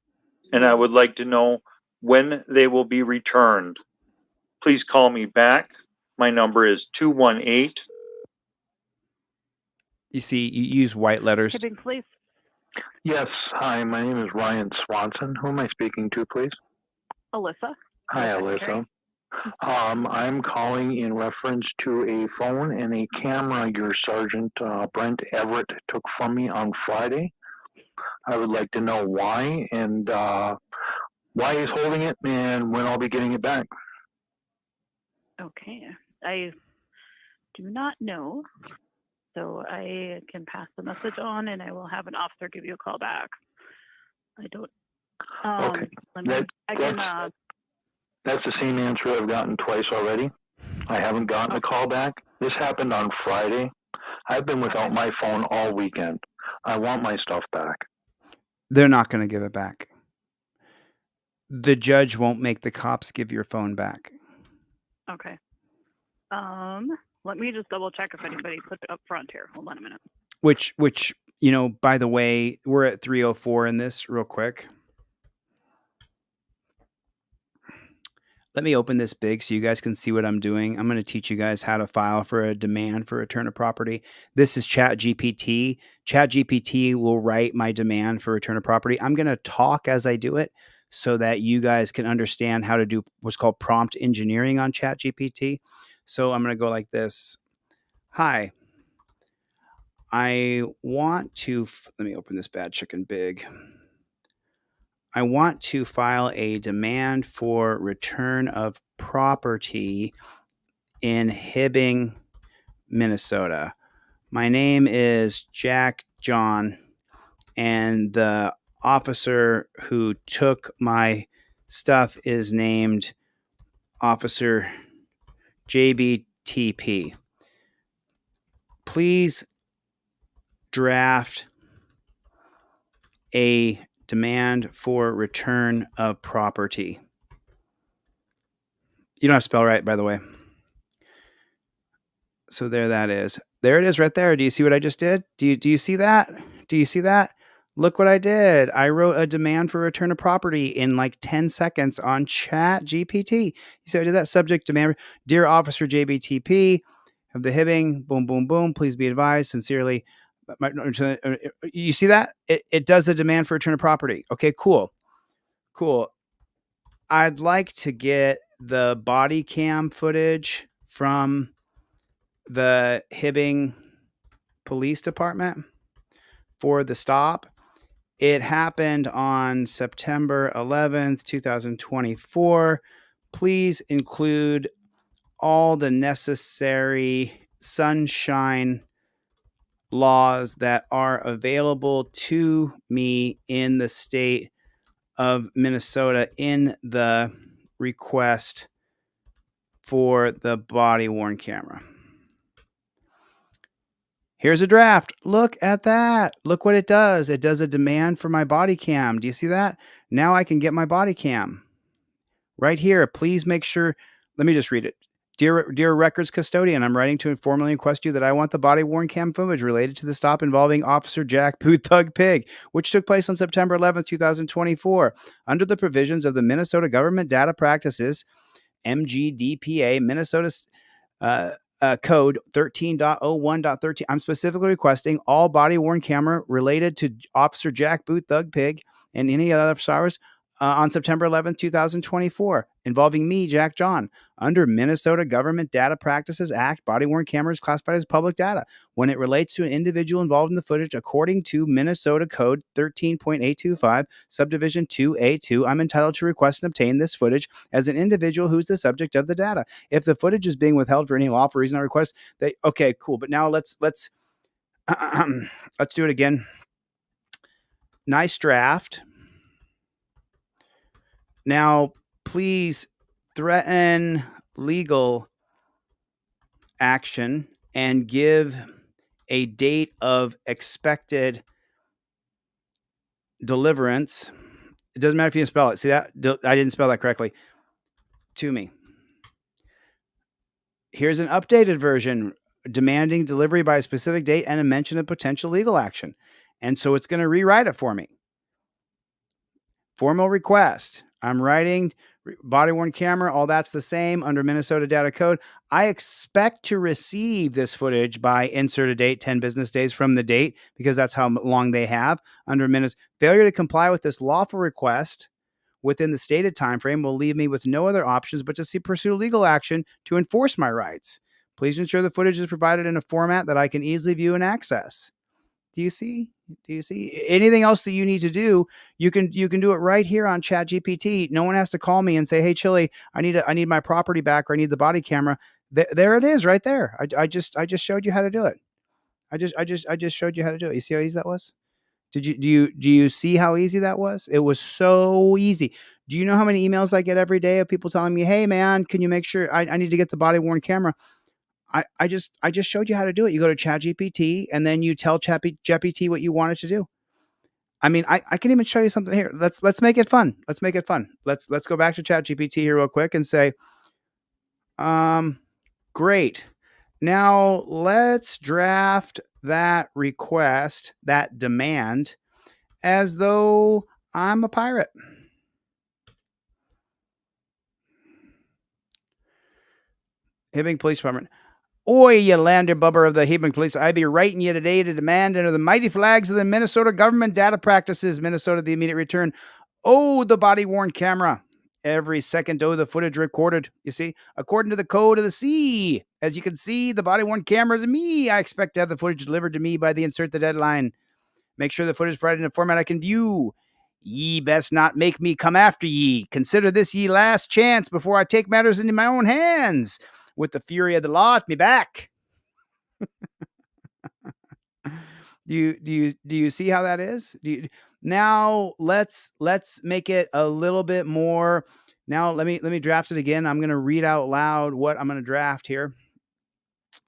and I would like to know when they will be returned. Please call me back. My number is 218. You see, you use white letters. Hibbing Police. Yes. Hi, my name is Ryan Swanson. Who am I speaking to, please? Alyssa. Hi, Alyssa. I'm calling in reference to a phone and a camera your Sergeant Brent Everett took from me on Friday. I would like to know why and why he's holding it and when I'll be getting it back. Okay. I do not know. So I can pass the message on and I will have an officer give you a call back. I don't. Okay. That's the same answer I've gotten twice already. I haven't gotten a call back. This happened on Friday. I've been without my phone all weekend. I want my stuff back. They're not going to give it back. The judge won't make the cops give your phone back. Okay. Let me just double check if anybody put it up front here. Hold on a minute. Which, by the way, we're at 3:04 in this real quick. Let me open this big so you guys can see what I'm doing. I'm going to teach you guys how to file for a demand for return of property. This is ChatGPT. ChatGPT will write my demand for return of property. I'm going to talk as I do it so that you guys can understand how to do what's called prompt engineering on ChatGPT. So I'm going to go like this. Hi, I want to, let me open this bad chicken big. I want to file a demand for return of property in Hibbing, Minnesota. My name is Jack John, and the officer who took my stuff is named Officer JBTP. Please draft a demand for return of property. You don't have to spell right, by the way. So there that is. There it is right there. Do you see what I just did? Do you see that? Do you see that? Look what I did. I wrote a demand for return of property in like 10 seconds on ChatGPT. You see, I did that subject demand. Dear Officer JBTP of the Hibbing, boom, boom, boom. Please be advised. Sincerely. You see that? It does the demand for return of property. Okay, cool. Cool. I'd like to get the body cam footage from the Hibbing Police Department for the stop. It happened on September 11th, 2024. Please include all the necessary sunshine laws that are available to me in the state of Minnesota in the request for the body worn camera. Here's a draft. Look at that. Look what it does. It does a demand for my body cam. Do you see that? Now I can get my body cam. Right here, please make sure. Let me just read it. Dear records custodian, I'm writing to informally request you that I want the body-worn cam footage related to the stop involving Officer Jack Boot Thug Pig, which took place on September 11th, 2024. Under the provisions of the Minnesota Government Data Practices, MGDPA, Minnesota code 13.01.13. I'm specifically requesting all body-worn camera related to Officer Jack Boot Thug Pig and any other officers on September 11th, 2024, involving me, Jack John. Under Minnesota Government Data Practices Act, body-worn cameras classified as public data when it relates to an individual involved in the footage according to Minnesota Code 13.825, Subdivision 2A2. I'm entitled to request and obtain this footage as an individual who's the subject of the data. If the footage is being withheld for any lawful reason, I request that. Okay, cool. But now let's do it again. Nice draft. Now, please threaten legal action and give a date of expected deliverance. It doesn't matter if you didn't spell it. See that? I didn't spell that correctly. To me. Here's an updated version demanding delivery by a specific date and a mention of potential legal action. And so it's going to rewrite it for me. Formal request. I'm writing body-worn camera. All that's the same under Minnesota Data Code. I expect to receive this footage by insert a date 10 business days from the date, because that's how long they have under Minnesota. Failure to comply with this lawful request within the stated time frame will leave me with no other options but to pursue legal action to enforce my rights. Please ensure the footage is provided in a format that I can easily view and access. Do you see? Anything else that you need to do, you can do it right here on ChatGPT. No one has to call me and say, "Hey, Chili, I need my property back, or I need the body camera." There it is, right there. I just showed you how to do it. I just showed you how to do it. You see how easy that was? Do you see how easy that was? It was so easy. Do you know how many emails I get every day of people telling me, "Hey, man, can you make sure I need to get the body-worn camera?" I just showed you how to do it. You go to ChatGPT and then you tell ChatGPT what you want it to do. I mean, I can even show you something here. Let's make it fun. Let's make it fun. Let's go back to ChatGPT here real quick and say, great. Now let's draft that request, that demand, as though I'm a pirate. Hibbing Police Department. Oi, you lander bubber of the Hibbing Police. I be writing you today to demand under the mighty flags of the Minnesota Government Data Practices, Minnesota, the immediate return. Oh, the body-worn camera. Every second, the footage recorded. You see, according to the code of the sea. As you can see, the body-worn camera is me. I expect to have the footage delivered to me by the insert the deadline. Make sure the footage is provided in a format I can view. Ye best not make me come after ye. Consider this ye last chance before I take matters into my own hands. With the fury of the law at me back. Do you see how that is? Now let's make it a little bit more. Now let me draft it again. I'm going to read out loud what I'm going to draft here.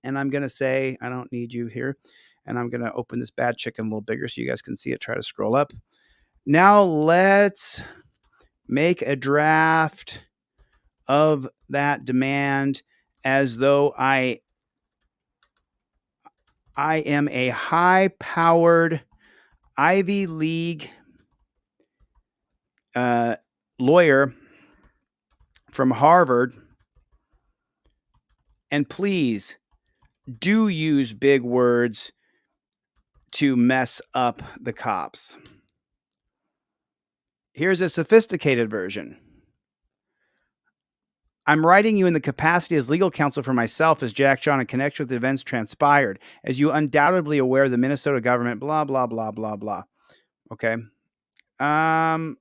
And I'm going to say, I don't need you here. And I'm going to open this bad chicken a little bigger so you guys can see it. Try to scroll up. Now let's make a draft of that demand as though I am a high-powered Ivy League lawyer from Harvard. And please do use big words to mess up the cops. Here's a sophisticated version. I'm writing you in the capacity as legal counsel for myself as Jack John in connection with the events transpired. As you undoubtedly aware, the Minnesota government, blah, blah, blah, blah, blah. Okay. No.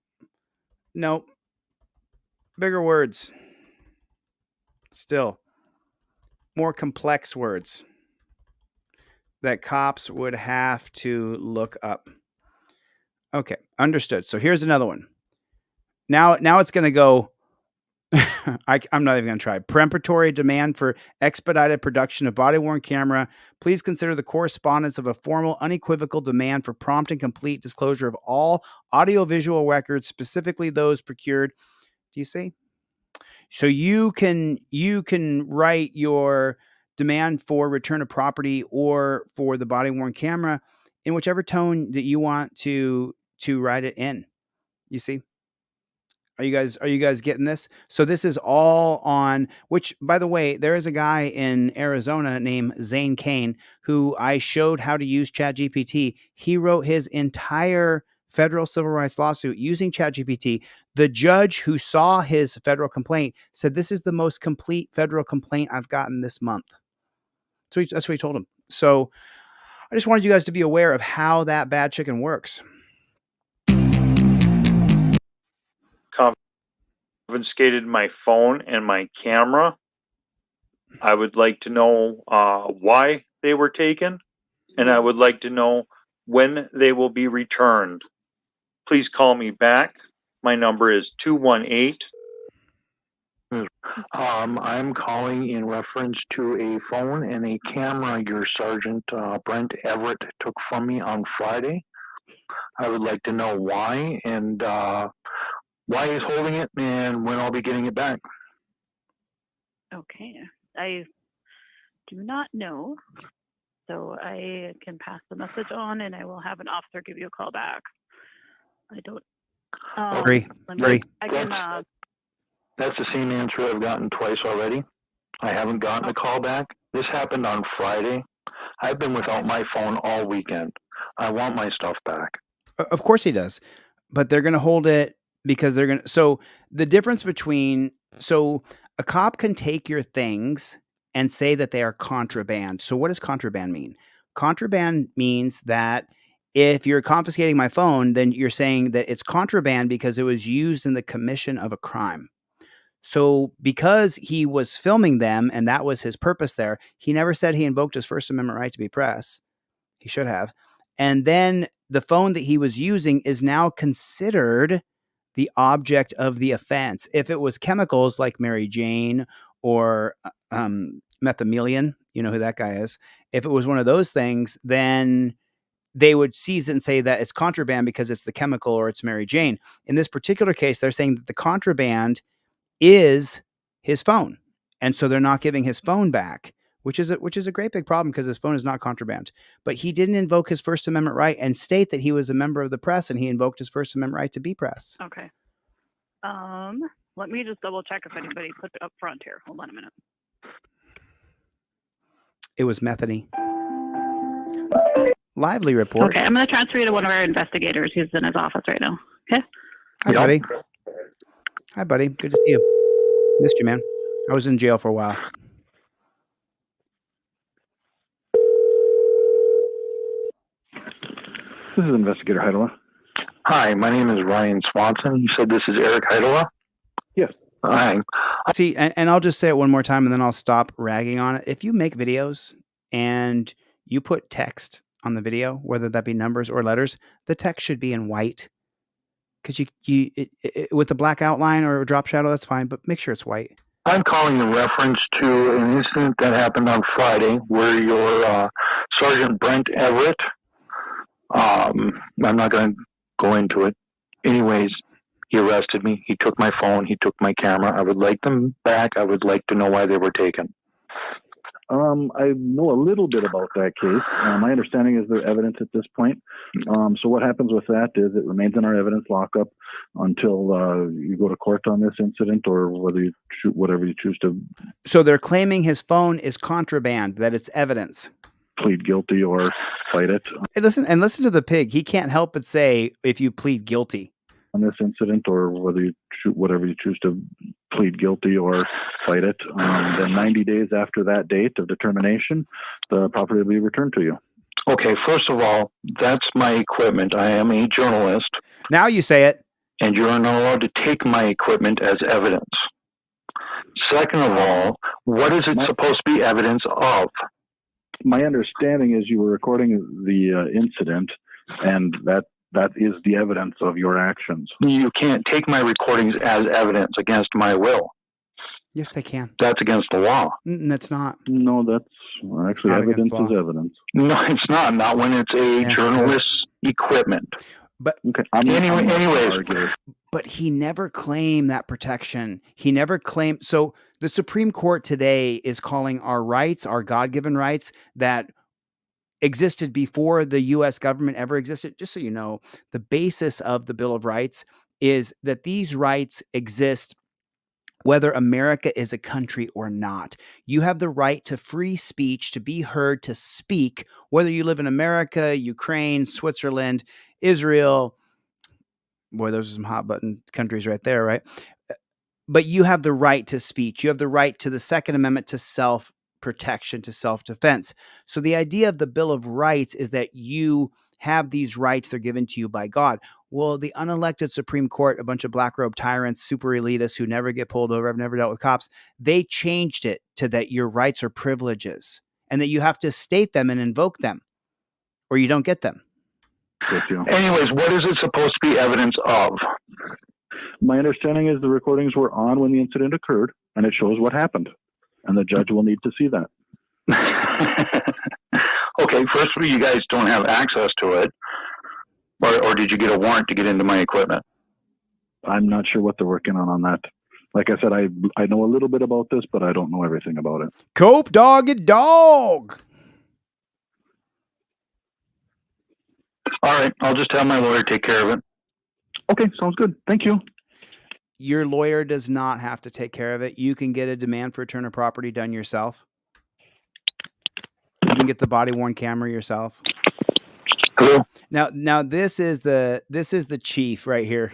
Bigger words. Still. More complex words that cops would have to look up. Okay. Understood. So here's another one. Now it's going to go. I'm not even going to try. Peremptory demand for expedited production of body-worn camera. Please consider the correspondence of a formal, unequivocal demand for prompt and complete disclosure of all audiovisual records, specifically those procured. Do you see? So you can write your demand for return of property or for the body worn camera in whichever tone that you want to write it in. You see? Are you guys getting this? So this is all on, which, by the way, there is a guy in Arizona named Zane Kane who I showed how to use ChatGPT. He wrote his entire federal civil rights lawsuit using ChatGPT. The judge who saw his federal complaint said, "This is the most complete federal complaint I've gotten this month." So that's what he told him. So I just wanted you guys to be aware of how that bad chicken works. Confiscated my phone and my camera. I would like to know why they were taken, and I would like to know when they will be returned. Please call me back. My number is 218. I'm calling in reference to a phone and a camera your Sergeant Brent Everett took from me on Friday. I would like to know why and why he's holding it and when I'll be getting it back. Okay. I do not know, so I can pass the message on, and I will have an officer give you a call back. I don't. Agree. I can. That's the same answer I've gotten twice already. I haven't gotten a call back. This happened on Friday. I've been without my phone all weekend. I want my stuff back. Of course he does, but they're going to hold it because they're going to. So the difference between, so a cop can take your things and say that they are contraband. So what does contraband mean? Contraband means that if you're confiscating my phone, then you're saying that it's contraband because it was used in the commission of a crime. So because he was filming them and that was his purpose there, he never said he invoked his First Amendment right to be press. He should have. And then the phone that he was using is now considered the object of the offense. If it was chemicals like Mary Jane or methylene, you know who that guy is. If it was one of those things, then they would seize it and say that it's contraband because it's the chemical or it's Mary Jane. In this particular case, they're saying that the contraband is his phone. And so they're not giving his phone back, which is a great big problem because his phone is not contraband. But he didn't invoke his First Amendment right and state that he was a member of the press, and he invoked his First Amendment right to be press. Okay. Let me just double check if anybody put it up front here. Hold on a minute. It was methany. Lively report. Okay, I'm going to transfer you to one of our investigators who's in his office right now. Okay. Hi, buddy. Hi, buddy. Good to see you. Missed you, man. I was in jail for a while. This is Investigator Heidola. Hi, my name is Ryan Swanson. You said this is Eric Heidola? Yes. Hi. See, and I'll just say it one more time and then I'll stop ragging on it. If you make videos and you put text on the video, whether that be numbers or letters, the text should be in white. Because you with the black outline or drop shadow, that's fine, but make sure it's white. I'm calling in reference to an incident that happened on Friday where your Sergeant Brent Everett, I'm not going to go into it. Anyways, he arrested me. He took my phone. He took my camera. I would like them back. I would like to know why they were taken. I know a little bit about that case. My understanding is there's evidence at this point. So what happens with that is it remains in our evidence lockup until you go to court on this incident, or whether you whatever you choose to. So they're claiming his phone is contraband, that it's evidence. Plead guilty or fight it. Hey, listen to the pig. He can't help but say, if you plead guilty. On this incident, or whether you whatever you choose to plead guilty or fight it, then 90 days after that date of determination, the property will be returned to you. Okay, first of all, that's my equipment. I am a journalist. Now you say it. And you're not allowed to take my equipment as evidence. Second of all, what is it supposed to be evidence of? My understanding is you were recording the incident, and that is the evidence of your actions. You can't take my recordings as evidence against my will. Yes, they can. That's against the law. That's not. No, that's actually not evidence is evidence. No, it's not. Not when it's a journalist's equipment. But okay. Anyways, But he never claimed that protection. He never claimed. So the Supreme Court today is calling our rights, our God-given rights that existed before the U.S. government ever existed. Just so you know, the basis of the Bill of Rights is that these rights exist whether America is a country or not. You have the right to free speech, to be heard, to speak, whether you live in America, Ukraine, Switzerland, Israel. Boy, those are some hot button countries right there, right? But you have the right to speech. You have the right to the Second Amendment to self-protection, to self-defense. So the idea of the Bill of Rights is that you have these rights. They're given to you by God. Well, the unelected Supreme Court, a bunch of black robe tyrants, super elitists who never get pulled over, have never dealt with cops, they changed it to that your rights are privileges and that you have to state them and invoke them or you don't get them. Anyways, what is it supposed to be evidence of? My understanding is the recordings were on when the incident occurred, and it shows what happened. And the judge will need to see that. Okay, first of all, you guys don't have access to it. Or did you get a warrant to get into my equipment? I'm not sure what they're working on that. Like I said, I know a little bit about this, but I don't know everything about it. Cope dog it dog. All right, I'll just have my lawyer take care of it. Okay, sounds good. Thank you. Your lawyer does not have to take care of it. You can get a demand for return of property done yourself. You can get the body-worn camera yourself. Hello? Now this is the chief right here.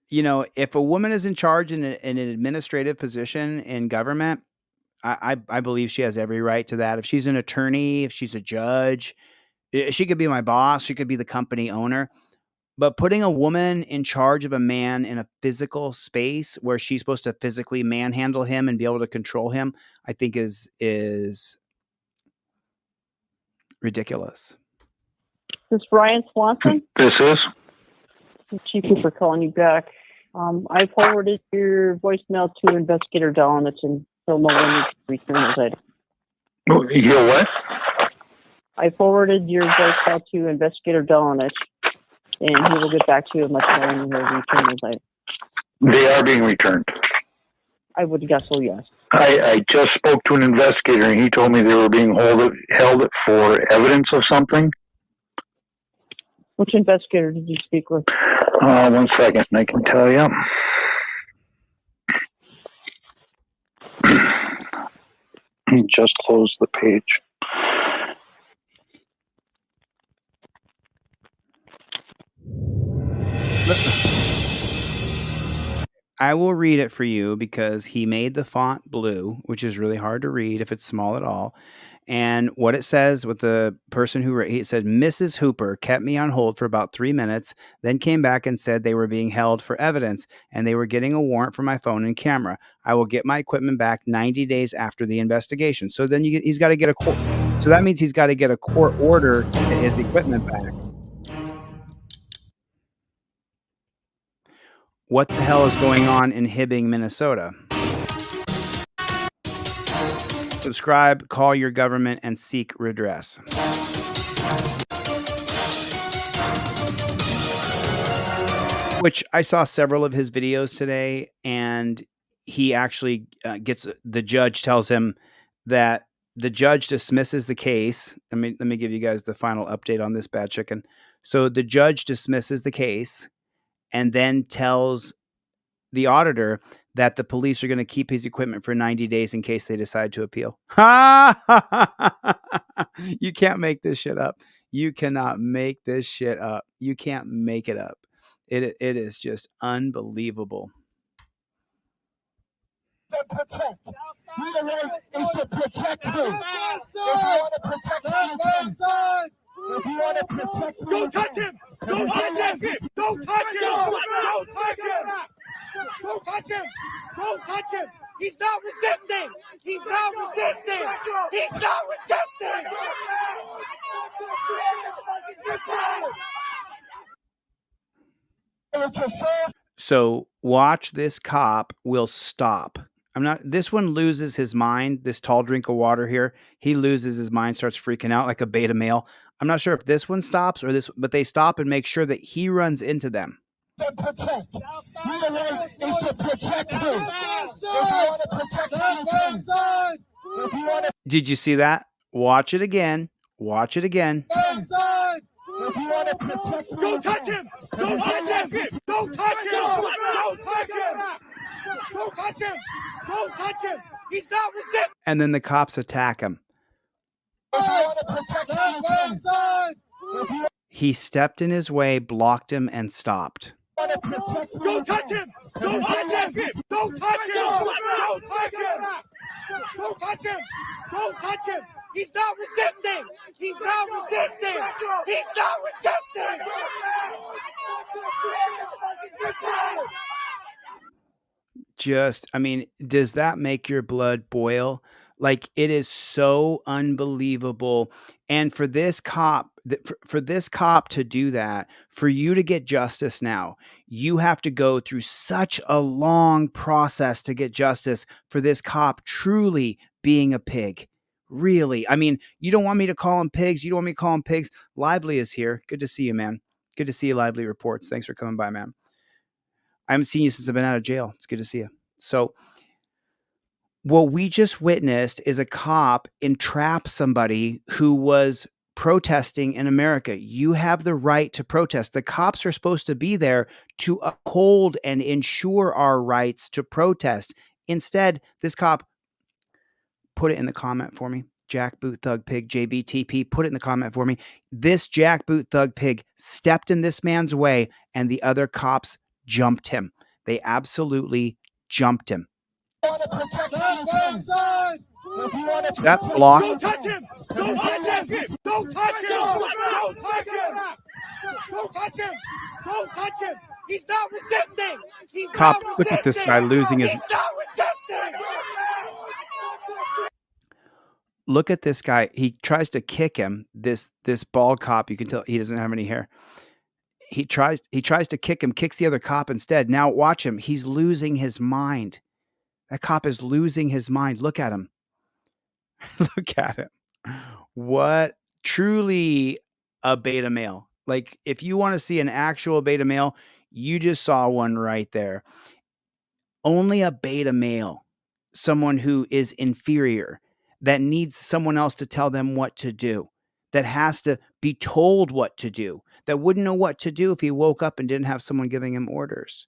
You know, if a woman is in charge in an administrative position in government, I believe she has every right to that. If she's an attorney, if she's a judge, she could be my boss. She could be the company owner. But putting a woman in charge of a man in a physical space where she's supposed to physically manhandle him and be able to control him, I think is ridiculous. This is Brian Swanson. This is? Chief Cooper calling you back. I forwarded your voicemail to Investigator Dolanich and he'll know when you return those items. Your what? I forwarded your voicemail to Investigator Dolanich and he will get back to you and let you know when he'll return those items. They are being returned. I would guess so, yes. I just spoke to an investigator and he told me they were being held for evidence of something. Which investigator did you speak with? 1 second, I can tell you. Just close the page. I will read it for you because he made the font blue, which is really hard to read if it's small at all. And what it says with the person who he said, Mrs. Hooper kept me on hold for about 3 minutes, then came back and said they were being held for evidence and they were getting a warrant for my phone and camera. I will get my equipment back 90 days after the investigation. So then he's got to get a court. So that means he's got to get a court order to get his equipment back. What the hell is going on in Hibbing, Minnesota? Subscribe, call your government, and seek redress. Which I saw several of his videos today, and he actually the judge tells him that the judge dismisses the case. Let me give you guys the final update on this bad chicken. So the judge dismisses the case and then tells the auditor that the police are going to keep his equipment for 90 days in case they decide to appeal. You can't make this shit up. You cannot make this shit up. You can't make it up. It is just unbelievable. Protect. Real life is to protect me. If you want to protect me, if you want to protect me, don't touch him. Don't touch him. Don't touch him. Don't touch him. Don't touch him. Don't touch him. He's not resisting. He's not resisting. He's not resisting. So watch, this cop will stop. This one loses his mind. This tall drink of water here. He loses his mind, starts freaking out like a beta male. I'm not sure if this one stops or this, but they stop and make sure that he runs into them. Protect. We alone is to protect you. If you want to protect me, if you want to. Did you see that? Watch it again. Watch it again. If you want to protect me, don't touch him. Don't touch him. Don't touch him. Don't touch him. Don't touch him. Don't touch him. He's not resisting. And then the cops attack him. If you want to protect me, He stepped in his way, blocked him, and stopped. don't touch him. Don't touch him. Don't touch him. Don't touch him. Don't touch him. Don't touch him. He's not resisting. He's not resisting. He's not resisting. Just, I mean, does that make your blood boil? Like, it is so unbelievable. And for this cop, for this cop to do that, for you to get justice now, you have to go through such a long process to get justice for this cop truly being a pig. Really. I mean, you don't want me to call them pigs. You don't want me to call them pigs. Lively is here. Good to see you, man. Good to see you, Lively Reports. Thanks for coming by, man. I haven't seen you since I've been out of jail. It's good to see you. So what we just witnessed is a cop entrap somebody who was protesting in America. You have the right to protest. The cops are supposed to be there to uphold and ensure our rights to protest. Instead, this cop, put it in the comment for me. Jackboot Thug Pig, JBTP, put it in the comment for me. This Jackboot Thug Pig stepped in this man's way and the other cops jumped him. They absolutely jumped him. Step block. Don't touch him. Don't touch him. Don't touch him. Don't touch him. Don't touch him. Don't touch him. He's not resisting. He's Cop, not look at this guy losing his. He's not resisting. Look at this guy. He tries to kick him. This bald cop, you can tell he doesn't have any hair. He tries to kick him, kicks the other cop instead. Now watch him. He's losing his mind. That cop is losing his mind. Look at him. Look at him. What? Truly a beta male. Like, if you want to see an actual beta male, you just saw one right there. Only a beta male, someone who is inferior, that needs someone else to tell them what to do, that has to be told what to do, that wouldn't know what to do if he woke up and didn't have someone giving him orders,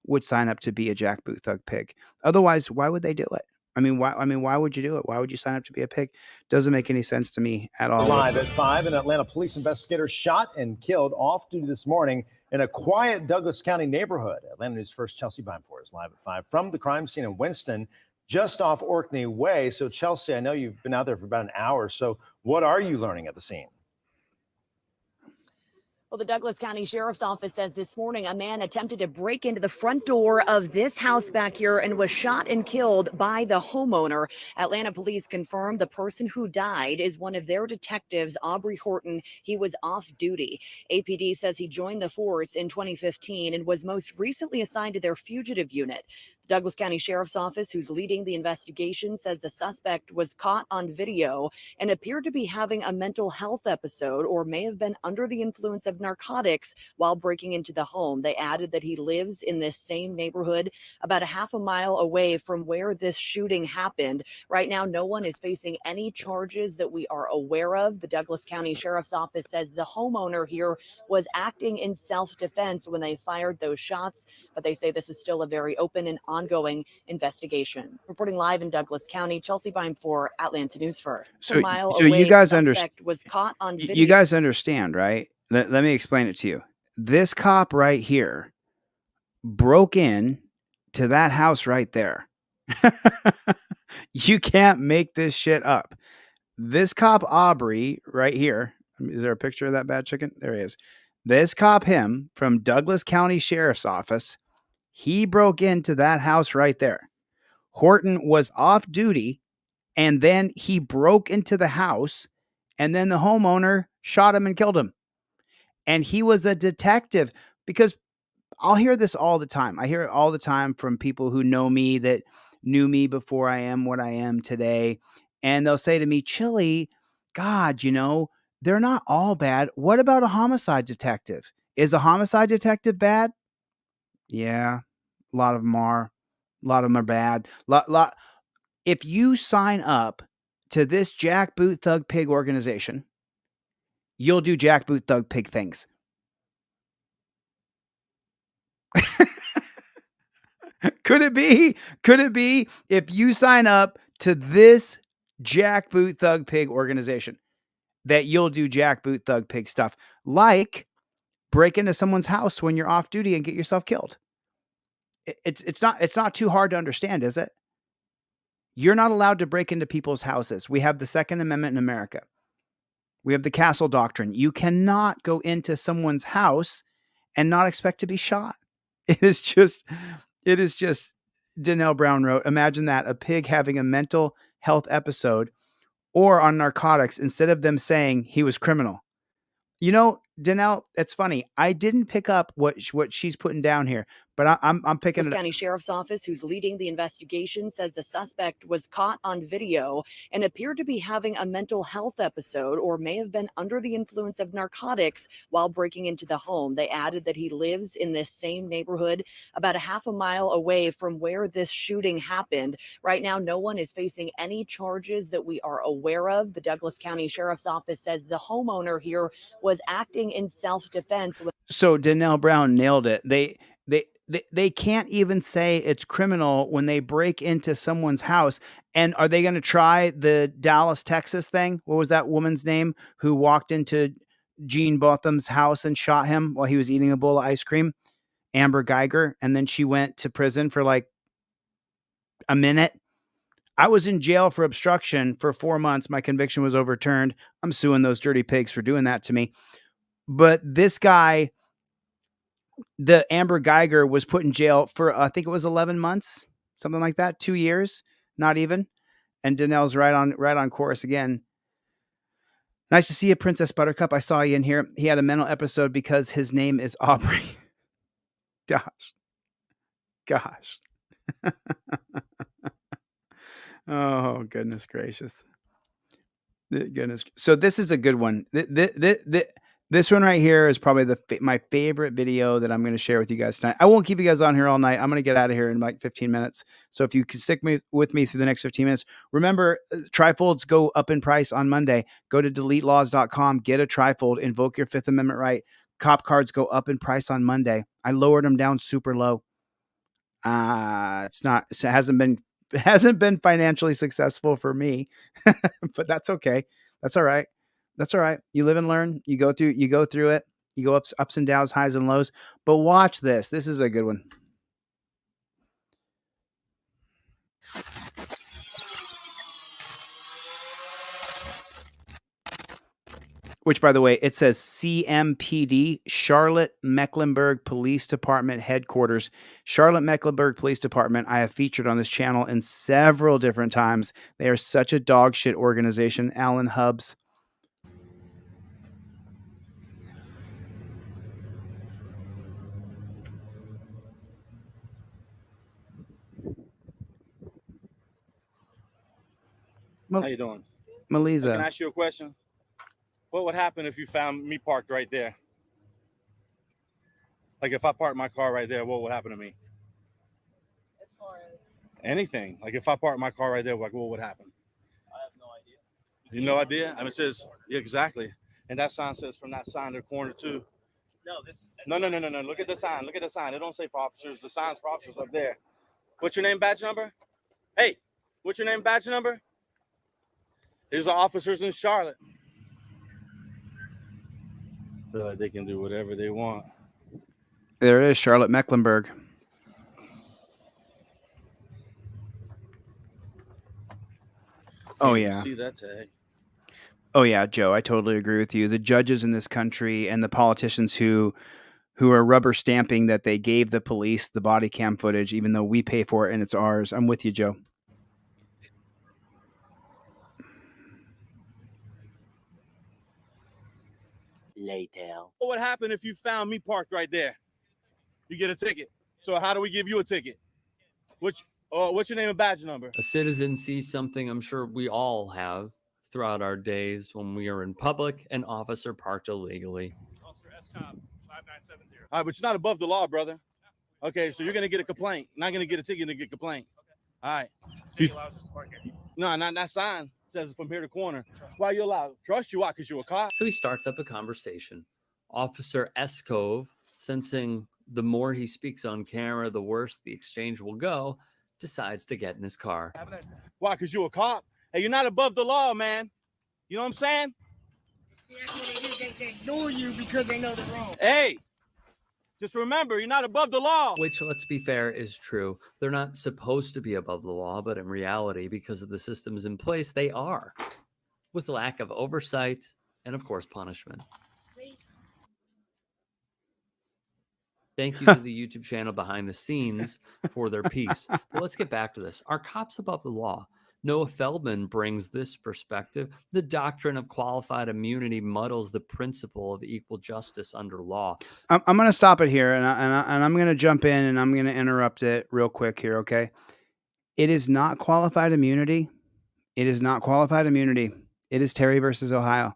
would sign up to be a Jackboot Thug Pig. Otherwise, why would they do it? I mean, why would you do it? Why would you sign up to be a pig? Doesn't make any sense to me at all. Live at 5, an Atlanta police investigator shot and killed off duty this morning in a quiet Douglas County neighborhood. Atlanta News First Chelsea Bimeford is live at 5 from the crime scene in Winston, just off Orkney Way. So, Chelsea, I know you've been out there for about an hour. So what are you learning at the scene? Well, the Douglas County Sheriff's Office says this morning a man attempted to break into the front door of this house back here and was shot and killed by the homeowner. Atlanta police confirmed the person who died is one of their detectives, Aubrey Horton. He was off duty. APD says he joined the force in 2015 and was most recently assigned to their fugitive unit. The Douglas County Sheriff's Office, who's leading the investigation, says the suspect was caught on video and appeared to be having a mental health episode or may have been under the influence of narcotics while breaking into the home. They added that he lives in this same neighborhood about a half a mile away from where this shooting happened. Right now, no one is facing any charges that we are aware of. The Douglas County Sheriff's Office says the homeowner here was acting in self-defense when they fired those shots, but they say this is still a very open and ongoing investigation. Reporting live in Douglas County, Chelsea Bime for Atlanta News First. So you guys understand. Was caught on video. You guys understand, right? Let me explain it to you. This cop right here broke in to that house right there. You can't make this shit up. This cop Aubrey right here. Is there a picture of that bad chicken? There he is. This cop, him from Douglas County Sheriff's Office, he broke into that house right there. Horton was off duty, and then he broke into the house, and then the homeowner shot him and killed him. And he was a detective, because I'll hear this all the time. I hear it all the time from people who know me, that knew me before I am what I am today. And they'll say to me, Chili, God, they're not all bad. What about a homicide detective? Is a homicide detective bad? Yeah, a lot of them are. A lot of them are bad. If you sign up to this Jackboot Thug Pig organization, you'll do Jackboot Thug Pig things. Could it be? Could it be if you sign up to this Jackboot Thug Pig organization that you'll do Jackboot Thug Pig stuff, like break into someone's house when you're off duty and get yourself killed? It's not too hard to understand, is it? You're not allowed to break into people's houses. We have the Second Amendment in America. We have the Castle Doctrine. You cannot go into someone's house and not expect to be shot. It is just Danelle Brown wrote, imagine that, a pig having a mental health episode or on narcotics instead of them saying he was criminal. You know, Danelle, it's funny. I didn't pick up what she's putting down here, but I'm picking The it up. County Sheriff's Office, who's leading the investigation, says the suspect was caught on video and appeared to be having a mental health episode or may have been under the influence of narcotics while breaking into the home. They added that he lives in this same neighborhood about a half a mile away from where this shooting happened. Right now, no one is facing any charges that we are aware of. The Douglas County Sheriff's Office says the homeowner here was acting in self-defense. So Danelle Brown nailed it. They can't even say it's criminal when they break into someone's house. And are they going to try the Dallas, Texas thing? What was that woman's name who walked into Gene Botham's house and shot him while he was eating a bowl of ice cream? Amber Geiger. And then she went to prison for like a minute. I was in jail for obstruction for 4 months. My conviction was overturned. I'm suing those dirty pigs for doing that to me. But this guy, the Amber Geiger, was put in jail for, I think it was 11 months, something like that, 2 years, not even. And Danelle's right on course again. Nice to see you, Princess Buttercup. I saw you in here. He had a mental episode because his name is Aubrey. Gosh. Oh, goodness gracious. So this is a good one. This one right here is probably my favorite video that I'm going to share with you guys tonight. I won't keep you guys on here all night. I'm going to get out of here in like 15 minutes. So if you can stick with me through the next 15 minutes, remember, trifolds go up in price on Monday. Go to deletelaws.com, get a trifold, invoke your Fifth Amendment right. Cop cards go up in price on Monday. I lowered them down super low. It hasn't been financially successful for me, but that's okay. That's all right. That's all right. You live and learn. You go through it. You go ups and downs, highs and lows. But watch this. This is a good one. Which, by the way, it says CMPD, Charlotte Mecklenburg Police Department Headquarters. Charlotte Mecklenburg Police Department, I have featured on this channel in several different times. They are such a dog shit organization. Alan Hubbs. How you doing? Melisa. Can I ask you a question? What would happen if you found me parked right there? Like if I parked my car right there, what would happen to me? As far as Anything. Like if I parked my car right there, like what would happen? I have no idea. You no idea? I mean, it says, yeah, exactly. And that sign says from that sign to the corner too. No, No. Look at the sign. Look at the sign. It don't say for officers. The sign's for officers up there. What's your name, badge number? Hey, what's your name, badge number? These are officers in Charlotte. Feel like they can do whatever they want. There it is, Charlotte Mecklenburg. Oh, yeah. See that tag? Oh, yeah, Joe, I totally agree with you. The judges in this country and the politicians who are rubber stamping that they gave the police the body cam footage, even though we pay for it and it's ours. I'm with you, Joe. Later. What would happen if you found me parked right there? You get a ticket. So how do we give you a ticket? What's your name and badge number? A citizen sees something I'm sure we all have throughout our days when we are in public and officer parked illegally. Officer S-Top 5970. All right, but you're not above the law, brother. Okay, so you're going to get a complaint. Not going to get a ticket, to get a complaint. All right. City allows us to park here. No, not that sign. It says from here to corner. Why you allowed? Trust you? Why? Because you're a cop? So he starts up a conversation. Officer Escove, sensing the more he speaks on camera, the worse the exchange will go, decides to get in his car. Why? Because you're a cop? Hey, you're not above the law, man. You know what I'm saying? See, that's what they do. They ignore you because they know they're wrong. Hey, just remember, you're not above the law. Which, let's be fair, is true. They're not supposed to be above the law, but in reality, because of the systems in place, they are. With lack of oversight and, of course, punishment. Thank you to the YouTube channel Behind the Scenes for their piece. But let's get back to this. Are cops above the law? Noah Feldman brings this perspective. The doctrine of qualified immunity muddles the principle of equal justice under law. I'm going to stop it here, and I'm going to jump in, and I'm going to interrupt it real quick here, okay? It is not qualified immunity. It is not qualified immunity. It is Terry versus Ohio.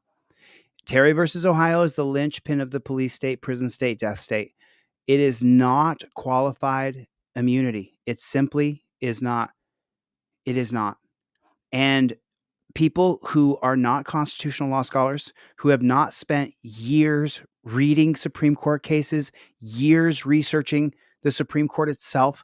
Terry versus Ohio is the linchpin of the police state, prison state, death state. It is not qualified immunity. It simply is not. It is not. And people who are not constitutional law scholars, who have not spent years reading Supreme Court cases, years researching the Supreme Court itself,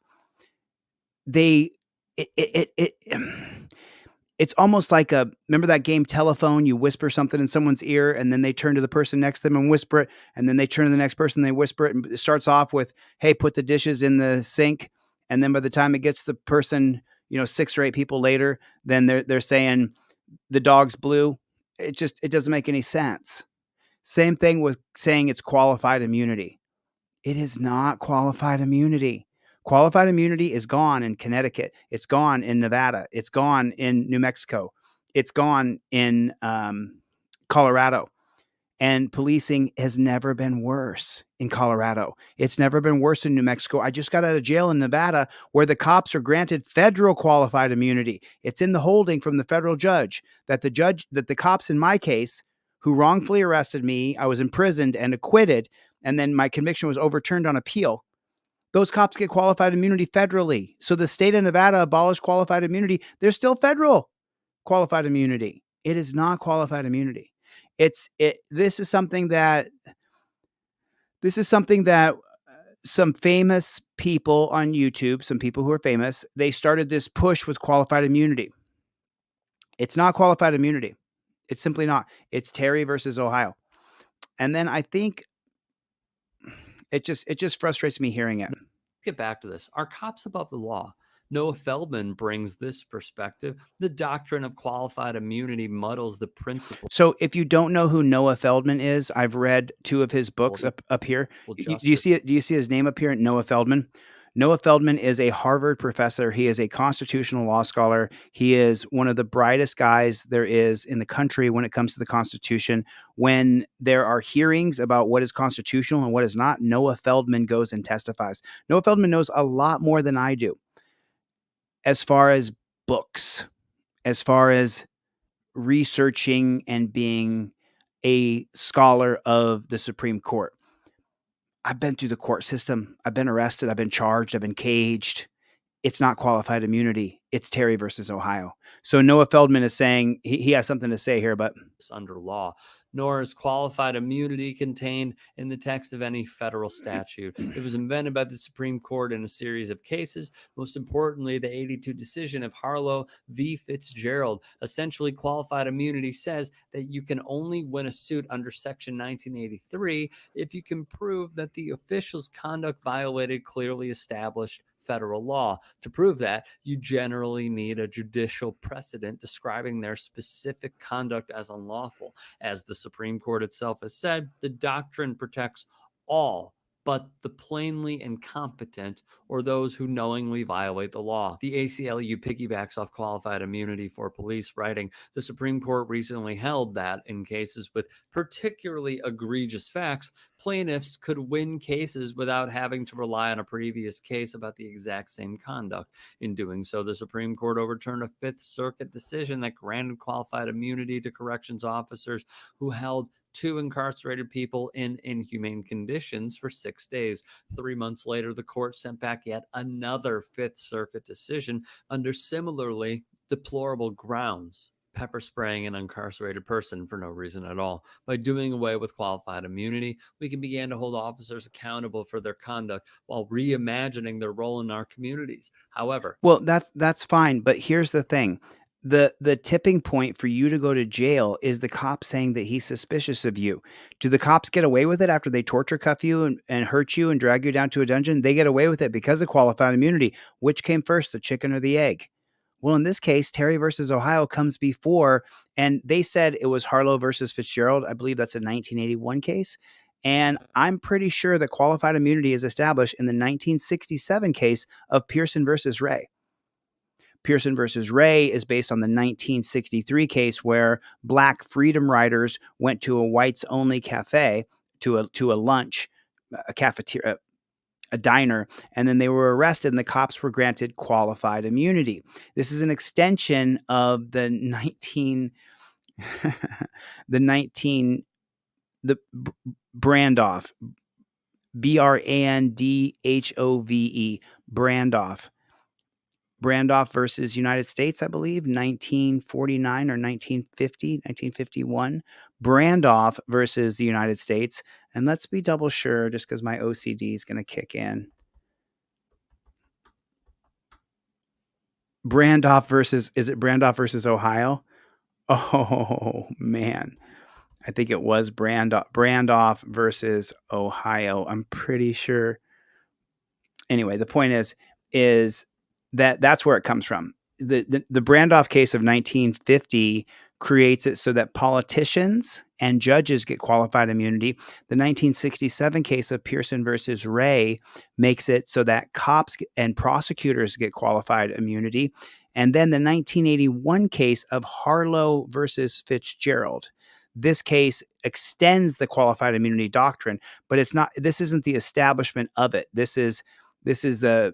it's almost like remember that game Telephone? You whisper something in someone's ear, and then they turn to the person next to them and whisper it, and then they turn to the next person, and they whisper it, and it starts off with, hey, put the dishes in the sink. And then by the time it gets to the person, 6 or 8 people later, then they're saying the dog's blue. It doesn't make any sense. Same thing with saying it's qualified immunity. It is not qualified immunity. Qualified immunity is gone in Connecticut. It's gone in Nevada. It's gone in New Mexico. It's gone in Colorado. And policing has never been worse in Colorado. It's never been worse in New Mexico. I just got out of jail in Nevada where the cops are granted federal qualified immunity. It's in the holding from the federal judge that the cops in my case who wrongfully arrested me, I was imprisoned and acquitted, and then my conviction was overturned on appeal. Those cops get qualified immunity federally. So the state of Nevada abolished qualified immunity. There's still federal qualified immunity. It is not qualified immunity. This is something that some famous people on YouTube, some people who are famous, they started this push with qualified immunity. It's not qualified immunity. It's simply not. It's Terry versus Ohio. And then I think it just frustrates me hearing it. Let's get back to this. Are cops above the law? Noah Feldman brings this perspective. The doctrine of qualified immunity muddles the principle. So if you don't know who Noah Feldman is, I've read 2 of his books up here. Do you see it? Do you see his name up here? Noah Feldman. Noah Feldman is a Harvard professor. He is a constitutional law scholar. He is one of the brightest guys there is in the country when it comes to the Constitution. When there are hearings about what is constitutional and what is not, Noah Feldman goes and testifies. Noah Feldman knows a lot more than I do as far as books, as far as researching and being a scholar of the Supreme Court. I've been through the court system. I've been arrested. I've been charged. I've been caged. It's not qualified immunity. It's Terry versus Ohio. So Noah Feldman is saying he has something to say here, but under law, nor is qualified immunity contained in the text of any federal statute. It was invented by the Supreme Court in a series of cases, most importantly, the 82 decision of Harlow v. Fitzgerald. Essentially, qualified immunity says that you can only win a suit under Section 1983 if you can prove that the official's conduct violated clearly established federal law. To prove that, you generally need a judicial precedent describing their specific conduct as unlawful. As the Supreme Court itself has said, the doctrine protects all but the plainly incompetent or those who knowingly violate the law. The ACLU piggybacks off qualified immunity for police, writing, the Supreme Court recently held that in cases with particularly egregious facts, plaintiffs could win cases without having to rely on a previous case about the exact same conduct. In doing so, the Supreme Court overturned a Fifth Circuit decision that granted qualified immunity to corrections officers who held 2 incarcerated people in inhumane conditions for 6 days. 3 months later, the court sent back yet another Fifth Circuit decision under similarly deplorable grounds, pepper spraying an incarcerated person for no reason at all. By doing away with qualified immunity, we can begin to hold officers accountable for their conduct while reimagining their role in our communities. However, Well, that's fine, but here's the thing. The tipping point for you to go to jail is the cop saying that he's suspicious of you. Do the cops get away with it after they torture cuff you and hurt you and drag you down to a dungeon? They get away with it because of qualified immunity. Which came first, the chicken or the egg? Well, in this case, Terry versus Ohio comes before, and they said it was Harlow versus Fitzgerald. I believe that's a 1981 case. And I'm pretty sure that qualified immunity is established in the 1967 case of Pearson versus Ray. Pearson versus Ray is based on the 1963 case where Black freedom riders went to a whites only cafe, to a lunch, a cafeteria, a diner, and then they were arrested and the cops were granted qualified immunity. This is an extension of the 19 the Brandoff, Brandhove, Brandoff versus United States, I believe, 1949 or 1951. Brandoff versus the United States. And let's be double sure, just because my OCD is going to kick in. Is it Brandoff versus Ohio? Oh, man. I think it was Brandoff versus Ohio. I'm pretty sure. Anyway, the point is that that's where it comes from. The Brandoff case of 1950 creates it so that politicians and judges get qualified immunity. The 1967 case of Pearson versus Ray makes it so that cops and prosecutors get qualified immunity. And then the 1981 case of Harlow versus Fitzgerald. This case extends the qualified immunity doctrine, but it's not. This isn't the establishment of it. This is the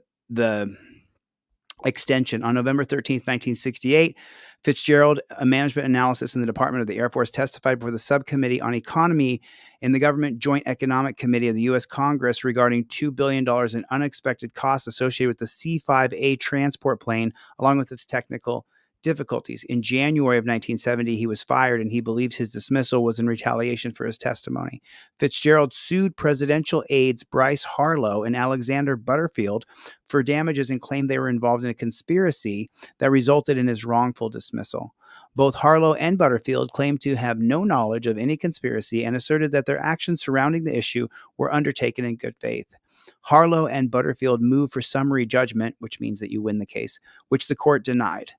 extension. On November 13th, 1968, Fitzgerald, a management analysis in the Department of the Air Force, testified before the Subcommittee on Economy in the Government Joint Economic Committee of the U.S. Congress regarding $2 billion in unexpected costs associated with the C-5A transport plane, along with its technical difficulties. In January of 1970, he was fired, and he believes his dismissal was in retaliation for his testimony. Fitzgerald sued presidential aides Bryce Harlow and Alexander Butterfield for damages and claimed they were involved in a conspiracy that resulted in his wrongful dismissal. Both Harlow and Butterfield claimed to have no knowledge of any conspiracy and asserted that their actions surrounding the issue were undertaken in good faith. Harlow and Butterfield moved for summary judgment, which means that you win the case, which the court denied.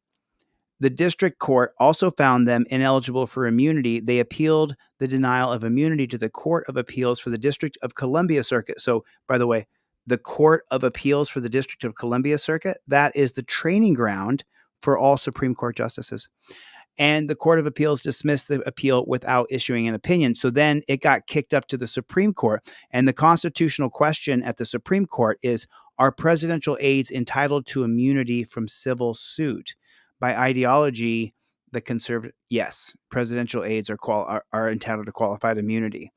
The district court also found them ineligible for immunity. They appealed the denial of immunity to the Court of Appeals for the District of Columbia Circuit. So, by the way, the Court of Appeals for the District of Columbia Circuit, that is the training ground for all Supreme Court justices. And the Court of Appeals dismissed the appeal without issuing an opinion. So then it got kicked up to the Supreme Court. And the constitutional question at the Supreme Court is, are presidential aides entitled to immunity from civil suit? By ideology, the conservative, yes, presidential aides are entitled to qualified immunity.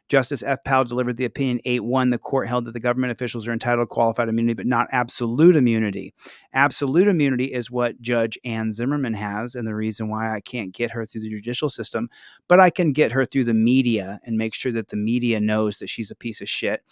Justice F. Powell delivered the opinion 8-1. The court held that the government officials are entitled to qualified immunity, but not absolute immunity. Absolute immunity is what Judge Ann Zimmerman has, and the reason why I can't get her through the judicial system, but I can get her through the media and make sure that the media knows that she's a piece of shit.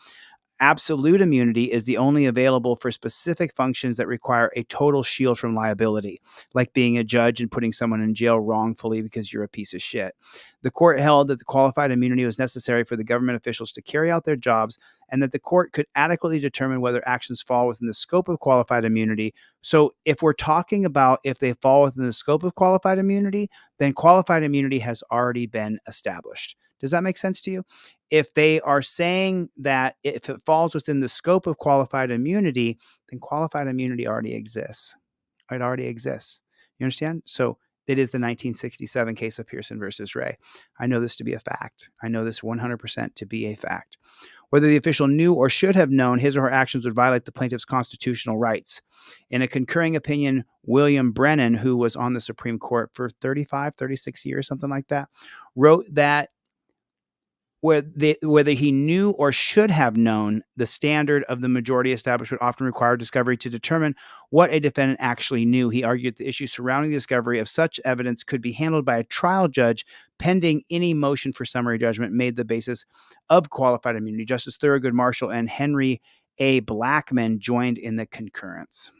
Absolute immunity is the only available for specific functions that require a total shield from liability, like being a judge and putting someone in jail wrongfully because you're a piece of shit. The court held that the qualified immunity was necessary for the government officials to carry out their jobs and that the court could adequately determine whether actions fall within the scope of qualified immunity. So if we're talking about if they fall within the scope of qualified immunity, then qualified immunity has already been established. Does that make sense to you? If they are saying that if it falls within the scope of qualified immunity, then qualified immunity already exists. It already exists. You understand? So it is the 1967 case of Pearson versus Ray. I know this to be a fact. I know this 100% to be a fact. Whether the official knew or should have known his or her actions would violate the plaintiff's constitutional rights. In a concurring opinion, William Brennan, who was on the Supreme Court for 35, 36 years, something like that, wrote that whether he knew or should have known, the standard of the majority establishment often required discovery to determine what a defendant actually knew. He argued the issues surrounding the discovery of such evidence could be handled by a trial judge pending any motion for summary judgment made the basis of qualified immunity. Justice Thurgood Marshall and Henry A. Blackmun joined in the concurrence.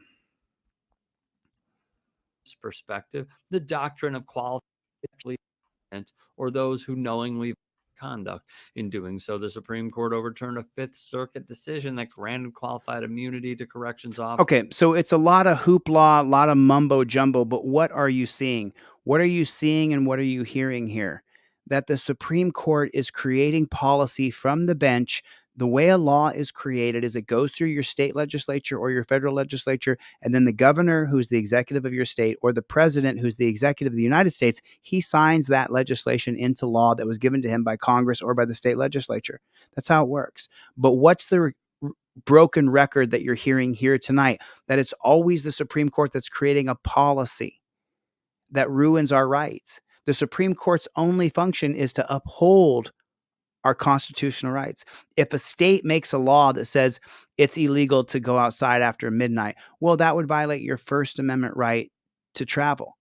Perspective, the doctrine of qualified or those who knowingly conduct. In doing so, the Supreme Court overturned a Fifth Circuit decision that granted qualified immunity to corrections officers. Okay, so it's a lot of hoopla, a lot of mumbo jumbo, but what are you seeing? What are you seeing and what are you hearing here? That the Supreme Court is creating policy from the bench. The way a law is created is it goes through your state legislature or your federal legislature, and then the governor, who's the executive of your state, or the president, who's the executive of the United States, he signs that legislation into law that was given to him by Congress or by the state legislature. That's how it works. But what's the broken record that you're hearing here tonight? That it's always the Supreme Court that's creating a policy that ruins our rights. The Supreme Court's only function is to uphold our constitutional rights. If a state makes a law that says it's illegal to go outside after midnight, well, that would violate your First Amendment right to travel.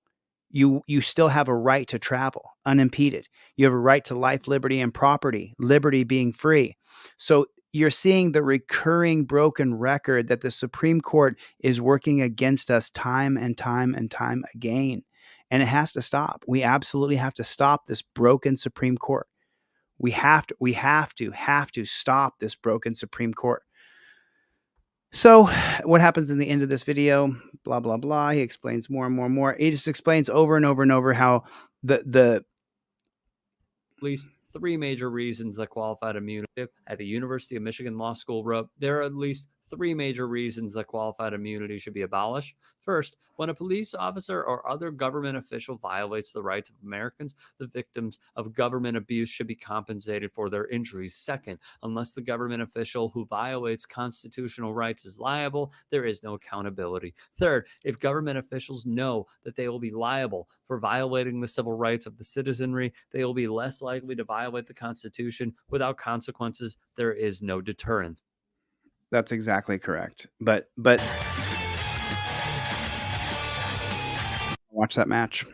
You still have a right to travel unimpeded. You have a right to life, liberty, and property, liberty being free. So you're seeing the recurring broken record that the Supreme Court is working against us time and time and time again. And it has to stop. We absolutely have to stop this broken Supreme Court. We have to stop this broken Supreme Court. So what happens in the end of this video? Blah, blah, blah. He explains more and more and more. He just explains over and over and over how the At least three major reasons that qualified immunity at the University of Michigan Law School wrote, there are at least three major reasons that qualified immunity should be abolished. First, when a police officer or other government official violates the rights of Americans, the victims of government abuse should be compensated for their injuries. Second, unless the government official who violates constitutional rights is liable, there is no accountability. Third, if government officials know that they will be liable for violating the civil rights of the citizenry, they will be less likely to violate the Constitution. Without consequences, there is no deterrence. That's exactly correct. But watch that match.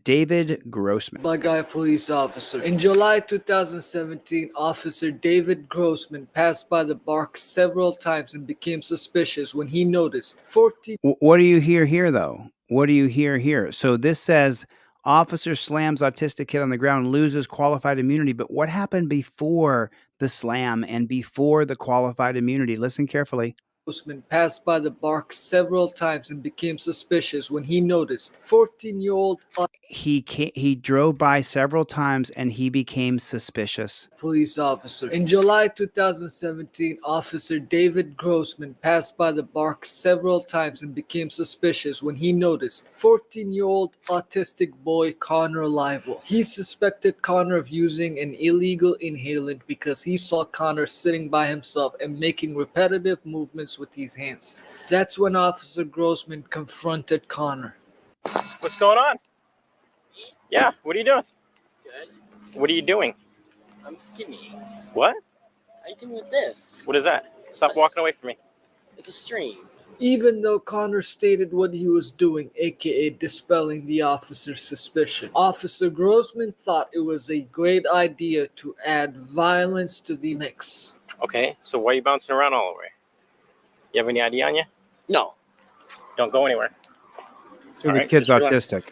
David Grossman. By guy police officer. In July 2017, Officer David Grossman passed by the bar several times and became suspicious when he noticed 14. What do you hear here, though? What do you hear here? So this says officer slams autistic kid on the ground, loses qualified immunity. But what happened before the slam and before the qualified immunity? Listen carefully. Grossman passed by the bar several times and became suspicious when he noticed 14-year-old He drove by several times and he became suspicious. Police officer. In July 2017, Officer David Grossman passed by the bar several times and became suspicious when he noticed 14-year-old autistic boy Connor Livel. He suspected Connor of using an illegal inhalant because he saw Connor sitting by himself and making repetitive movements with his hands. That's when Officer Grossman confronted Connor. What's going on? Yeah, what are you doing? Good. What are you doing? I'm skimming. What? How you doing with this? What is that? Stop walking away from me. It's a stream. Even though Connor stated what he was doing, aka dispelling the officer's suspicion, Officer Grossman thought it was a great idea to add violence to the mix. Okay, so why are you bouncing around all over? You have any ID on you? No. Don't go anywhere. So the kid's autistic.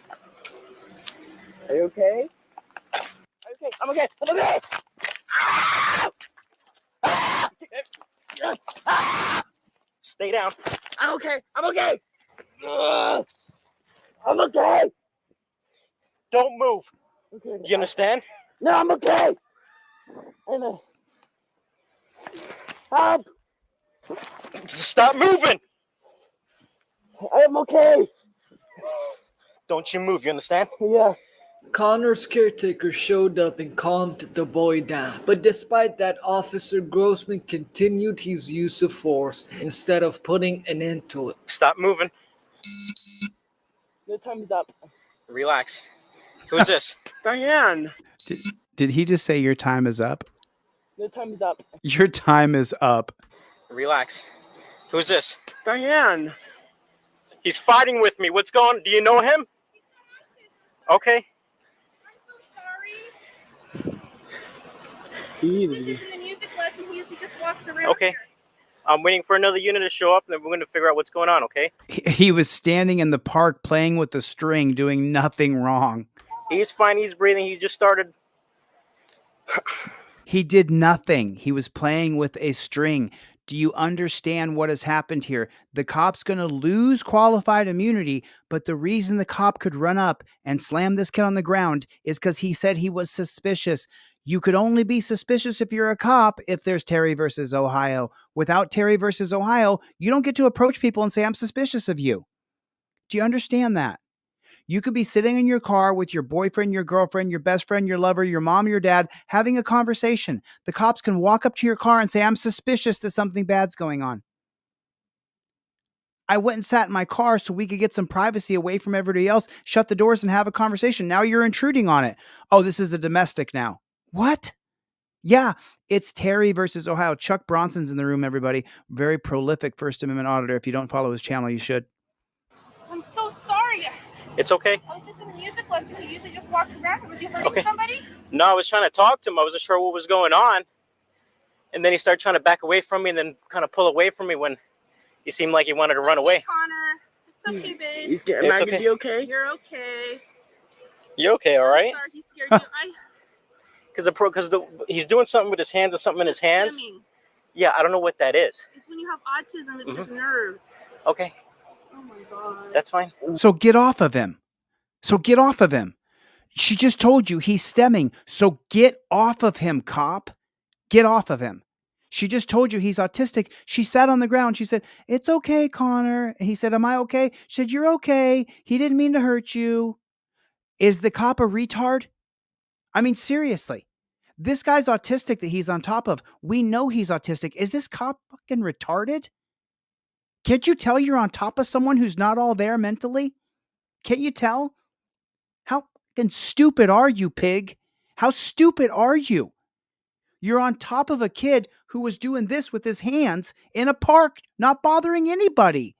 Are you okay? Okay, I'm okay. I'm okay. Stay down. I'm okay. I'm okay. I'm okay. Don't move. Okay. You understand? No, I'm okay. Help! Stop moving. I am okay. Don't you move. You understand? Yeah. Connor's caretaker showed up and calmed the boy down. But despite that, Officer Grossman continued his use of force instead of putting an end to it. Stop moving. Your time is up. Relax. Who's this? Diane. Did he just say your time is up? Your time is up. Your time is up. Relax. Who's this? Diane. He's fighting with me. What's going on? Do you know him? Okay. Easy. Okay. I'm waiting for another unit to show up, and then we're going to figure out what's going on, okay? He was standing in the park playing with the string, doing nothing wrong. He's fine. He's breathing. He just started. He did nothing. He was playing with a string. Do you understand what has happened here? The cop's going to lose qualified immunity, but the reason the cop could run up and slam this kid on the ground is because he said he was suspicious. You could only be suspicious if you're a cop if there's Terry versus Ohio. Without Terry versus Ohio, you don't get to approach people and say, I'm suspicious of you. Do you understand that? You could be sitting in your car with your boyfriend, your girlfriend, your best friend, your lover, your mom, your dad, having a conversation. The cops can walk up to your car and say, I'm suspicious that something bad's going on. I went and sat in my car so we could get some privacy away from everybody else, shut the doors and have a conversation. Now you're intruding on it. Oh, this is a domestic now. What? Yeah, it's Terry versus Ohio. Chuck Bronson's in the room, everybody. Very prolific First Amendment auditor. If you don't follow his channel, you should. I'm so sorry. It's okay. I was just in a music lesson. He usually just walks around. Was he hurting somebody? No, I was trying to talk to him. I wasn't sure what was going on. And then he started trying to back away from me and then kind of pull away from me when he seemed like he wanted to run away. Connor, it's okay, babe. Am I It's gonna okay. be okay? You're okay. You okay, all right? Sorry, he scared you. Because he's doing something with his hands or something in his hands. Stimming. Yeah, I don't know what that is. It's when you have autism. It's his nerves. Okay, Oh my god. that's fine. So get off of him. She just told you he's stemming. So get off of him, cop. Get off of him. She just told you he's autistic. She sat on the ground. She said, it's okay, Connor. And he said, am I okay? She said, you're okay. He didn't mean to hurt you. Is the cop a retard? I mean, seriously. This guy's autistic that he's on top of. We know he's autistic. Is this cop fucking retarded? Can't you tell you're on top of someone who's not all there mentally? Can't you tell? How fucking stupid are you, pig? How stupid are you? You're on top of a kid who was doing this with his hands in a park, not bothering anybody.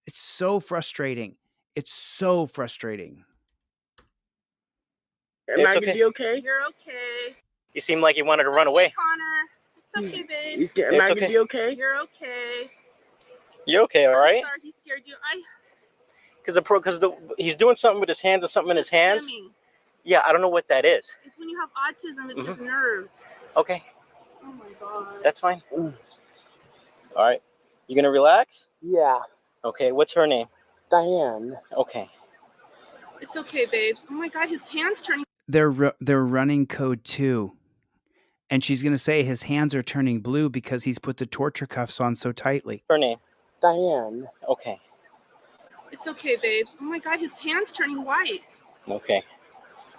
It's so frustrating. It's so frustrating. Am I gonna be okay? You're okay. He seemed like he wanted to run away. Connor, it's okay, babe. Am I It's gonna okay. be okay? You're okay. You okay, all right? Sorry, he scared you. Because he's doing something with his hands or something in his hands. Stimming. Yeah, I don't know what that is. It's when you have autism. It's his nerves. Okay, Oh my god. that's fine. All right, you gonna relax? Yeah. Okay, what's her name? Diane. Okay. It's okay, babes. Oh my god, his hand's turning. They're running code 2. And she's going to say his hands are turning blue because he's put the torture cuffs on so tightly. Her name? Diane. Okay. It's okay, babes. Oh my god, his hand's turning white. Okay.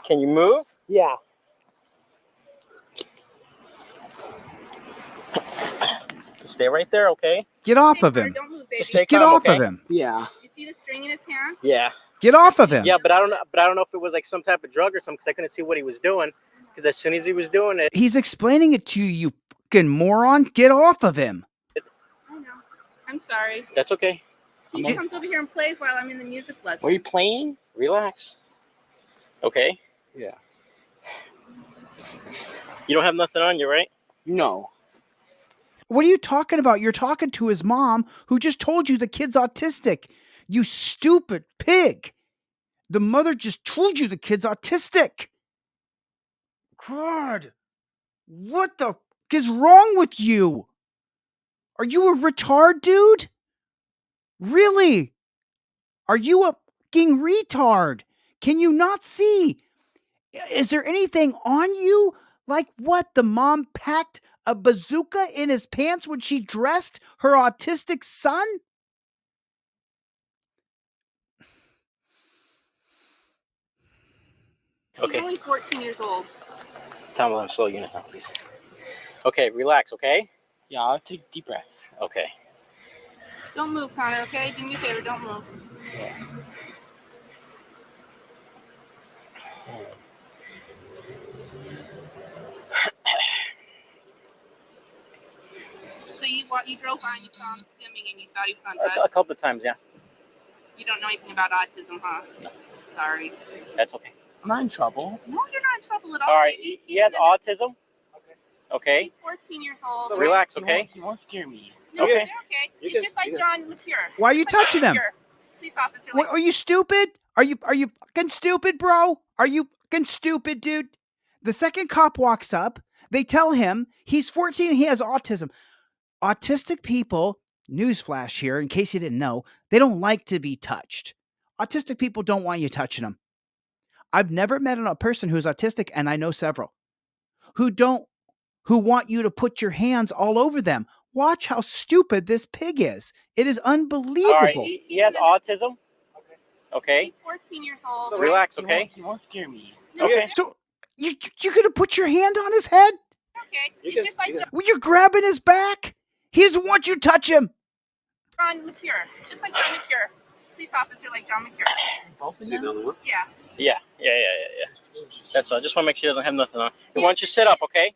Can you move? Yeah. Stay right there, okay? Get off of him. Don't move, baby. Just stay Get calm, off okay? of him. Yeah. You see the string in his hand? Yeah. Get off of him. Yeah, but I don't know if it was like some type of drug or something because I couldn't see what he was doing. Because as soon as he was doing it, He's explaining it to you, you fucking moron. Get off of him. I know. I'm sorry. that's okay. He just comes over here and plays while I'm in the music lesson. Are you playing? Relax. Okay. Yeah. You don't have nothing on you, right? No. What are you talking about? You're talking to his mom who just told you the kid's autistic. You stupid pig. The mother just told you the kid's autistic. God. What the fuck is wrong with you? Are you a retard, dude? Really? Are you a fucking retard? Can you not see? Is there anything on you? Like what? The mom packed a bazooka in his pants when she dressed her autistic son? Okay. He's only 14 years old. Tell me I'm slow units now, please. Okay, relax, okay? Yeah, I'll take a deep breath. Okay. Don't move, Connor, okay? Do me a favor, don't move. Yeah. So you drove by and you saw him swimming and you thought he was on drugs? A couple of times, yeah. You don't know anything about autism, huh? No. Sorry. That's okay. I'm not in trouble. No, you're not in trouble at all. All right, he has autism. Okay. He's 14 years old. Relax, okay? He won't scare me. No, Okay. they're okay. It's just like John McCure. Why are you touching him? Police officer. What, are you stupid? Are you fucking stupid, bro? Are you fucking stupid, dude? The second cop walks up, they tell him he's 14 and he has autism. Autistic people, newsflash here, in case you didn't know, they don't like to be touched. Autistic people don't want you touching them. I've never met a person who's autistic, and I know several, who want you to put your hands all over them. Watch how stupid this pig is. It is unbelievable. All right, he has autism. Okay. He's 14 years old. Relax, okay? He won't scare me. Okay. So you're gonna put your hand on his head? Okay. It's just like Well, you're grabbing his back. He doesn't want you to touch him. John McCure. Just like John McCure. Police officer like John McCure. Yeah. Yeah. That's all. I just want to make sure he doesn't have nothing on. Why don't you sit up, okay?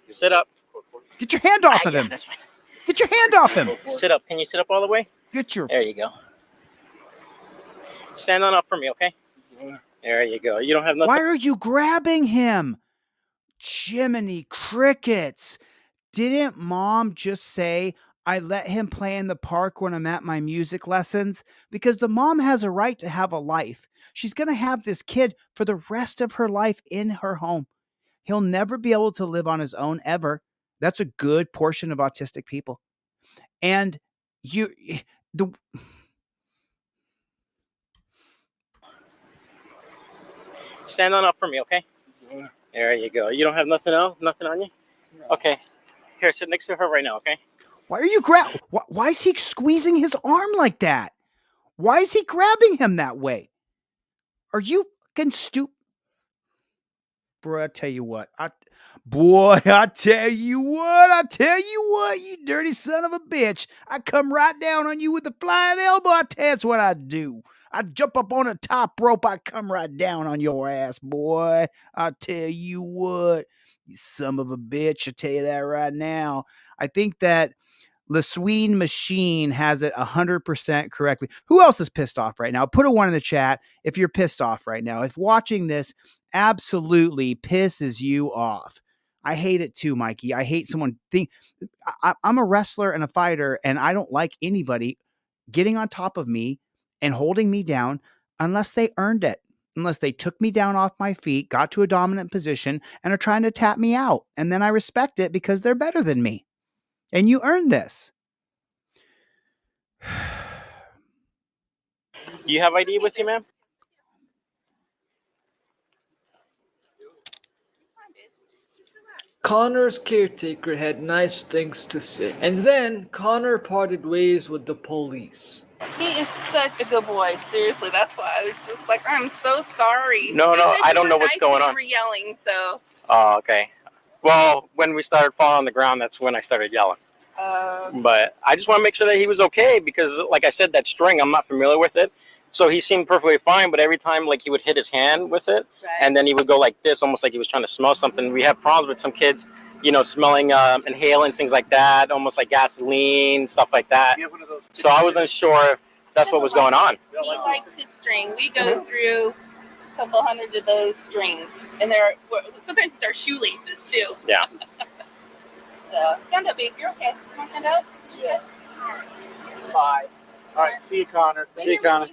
Sit up. Get your hand off of him. That's fine. Get your hand off him. Sit up. Can you sit up all the way? Get your. There you go. Stand on up for me, okay? There you go. You don't have nothing. Why are you grabbing him? Jiminy crickets. Didn't mom just say I let him play in the park when I'm at my music lessons? Because the mom has a right to have a life. She's going to have this kid for the rest of her life in her home. He'll never be able to live on his own ever. That's a good portion of autistic people. And Stand on up for me, okay? There you go. You don't have nothing else? Nothing on you? Okay. Here, sit next to her right now, okay? Why are you Why is he squeezing his arm like that? Why is he grabbing him that way? Are you fucking stupid? Bro, I tell you what. I tell you what, you dirty son of a bitch. I come right down on you with a flying elbow. That's what I do. I jump up on a top rope. I come right down on your ass, boy. I tell you what, you son of a bitch. I tell you that right now. I think that LeSween Machine has it 100% correctly. Who else is pissed off right now? Put a 1 in the chat if you're pissed off right now. If watching this absolutely pisses you off. I hate it too, Mikey. I hate someone I'm a wrestler and a fighter, and I don't like anybody getting on top of me and holding me down unless they earned it. Unless they took me down off my feet, got to a dominant position, and are trying to tap me out. And then I respect it because they're better than me. And you earned this. Do you have ID with you, ma'am? Connor's caretaker had nice things to say, and then Connor parted ways with the police. He is such a good boy. Seriously, that's why I was just like, I'm so sorry. No, I don't know what's going on. We were yelling, so. Oh, okay. Well, when we started falling on the ground, that's when I started yelling. But I just want to make sure that he was okay because, like I said, that string, I'm not familiar with it. So he seemed perfectly fine, but every time, like, he would hit his hand with it, and then he would go like this, almost like he was trying to smell something. We have problems with some kids, smelling inhalants, things like that, almost like gasoline, stuff like that. So I wasn't sure if that's what was going on. He likes his string. We go through a couple hundred of those strings, and sometimes it's our shoelaces too. Yeah. So stand up, babe. You're okay. You want to stand up? Yeah. Bye. All right. See you, Connor. See you, Connor.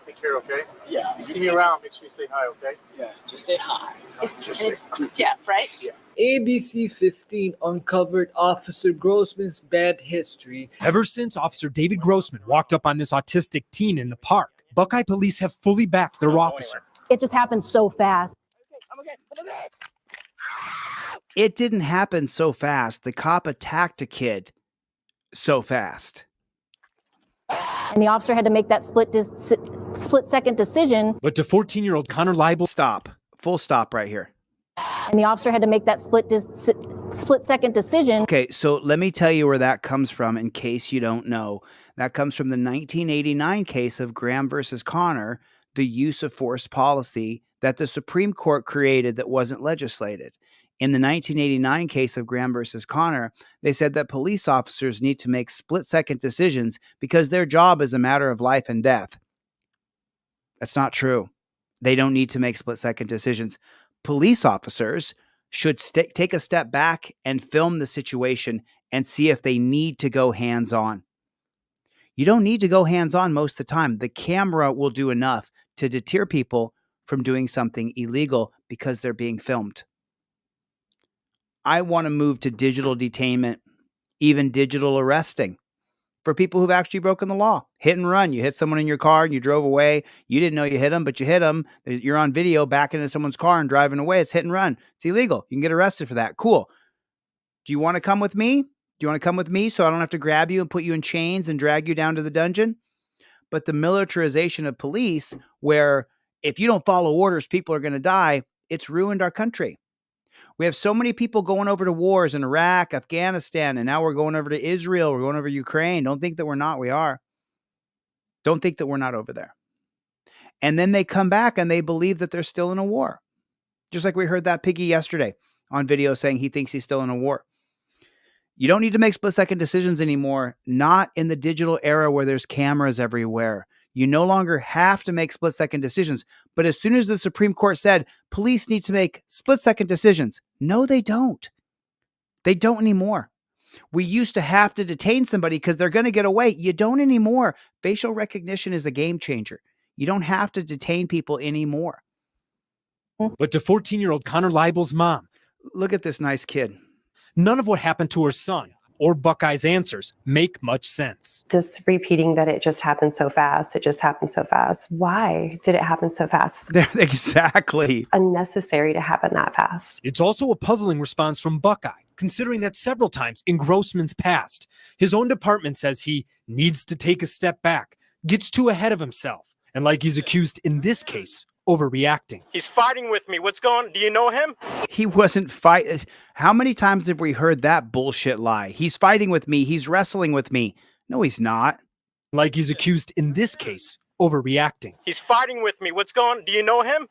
Take care, okay? Yeah. You see me around, make sure you say hi, okay? Yeah. Just say hi. It's Jeff, right? Yeah. ABC 15 uncovered Officer Grossman's bad history. Ever since Officer David Grossman walked up on this autistic teen in the park, Buckeye police have fully backed their officer. It just happened so fast. It didn't happen so fast. The cop attacked a kid so fast. And the officer had to make that split-second decision. But to 14-year-old Connor Leibel... Stop. Full stop right here. And the officer had to make that split-second decision. Okay, so let me tell you where that comes from in case you don't know. That comes from the 1989 case of Graham versus Connor, the use of force policy that the Supreme Court created that wasn't legislated. In the 1989 case of Graham versus Connor, they said that police officers need to make split-second decisions because their job is a matter of life and death. That's not true. They don't need to make split-second decisions. Police officers should take a step back and film the situation and see if they need to go hands-on. You don't need to go hands-on most of the time. The camera will do enough to deter people from doing something illegal because they're being filmed. I want to move to digital detainment, even digital arresting for people who've actually broken the law. Hit and run. You hit someone in your car and you drove away. You didn't know you hit them, but you hit them. You're on video backing into someone's car and driving away. It's hit and run. It's illegal. You can get arrested for that. Cool. Do you want to come with me? Do you want to come with me so I don't have to grab you and put you in chains and drag you down to the dungeon? But the militarization of police, where if you don't follow orders, people are going to die, it's ruined our country. We have so many people going over to wars in Iraq, Afghanistan, and now we're going over to Israel. We're going over to Ukraine. Don't think that we're not. We are. Don't think that we're not over there. And then they come back and they believe that they're still in a war. Just like we heard that piggy yesterday on video saying he thinks he's still in a war. You don't need to make split-second decisions anymore, not in the digital era where there's cameras everywhere. You no longer have to make split-second decisions. But as soon as the Supreme Court said police need to make split-second decisions, no, they don't. They don't anymore. We used to have to detain somebody because they're going to get away. You don't anymore. Facial recognition is a game changer. You don't have to detain people anymore. But to 14-year-old Connor Leibel's mom, look at this nice kid. None of what happened to her son or Buckeye's answers make much sense. Just repeating that it just happened so fast. It just happened so fast. Why did it happen so fast? Exactly. Unnecessary to happen that fast. It's also a puzzling response from Buckeye, considering that several times in Grossman's past, his own department says he needs to take a step back, gets too ahead of himself, and like he's accused in this case, overreacting. He's fighting with me. What's going on? Do you know him? He wasn't fighting. How many times have we heard that bullshit lie? He's fighting with me. He's wrestling with me. No, he's not. Like he's accused in this case, overreacting. He's fighting with me. What's going on? Do you know him?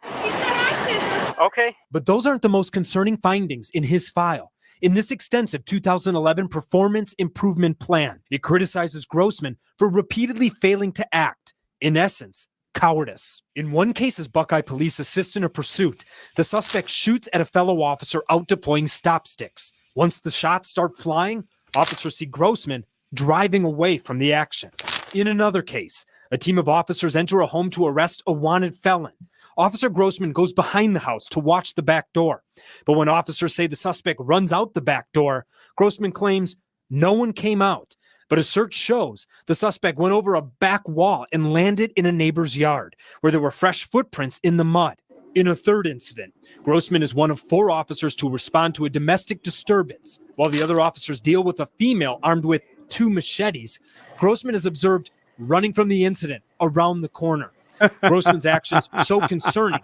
Okay. But those aren't the most concerning findings in his file. In this extensive 2011 Performance Improvement Plan, it criticizes Grossman for repeatedly failing to act. In essence, cowardice. In one case, as Buckeye police assist in a pursuit, the suspect shoots at a fellow officer out deploying stop sticks. Once the shots start flying, officers see Grossman driving away from the action. In another case, a team of officers enter a home to arrest a wanted felon. Officer Grossman goes behind the house to watch the back door. But when officers say the suspect runs out the back door, Grossman claims no one came out. But a search shows the suspect went over a back wall and landed in a neighbor's yard where there were fresh footprints in the mud. In a third incident, Grossman is one of 4 officers to respond to a domestic disturbance. While the other officers deal with a female armed with 2 machetes, Grossman is observed running from the incident around the corner. Grossman's actions so concerning.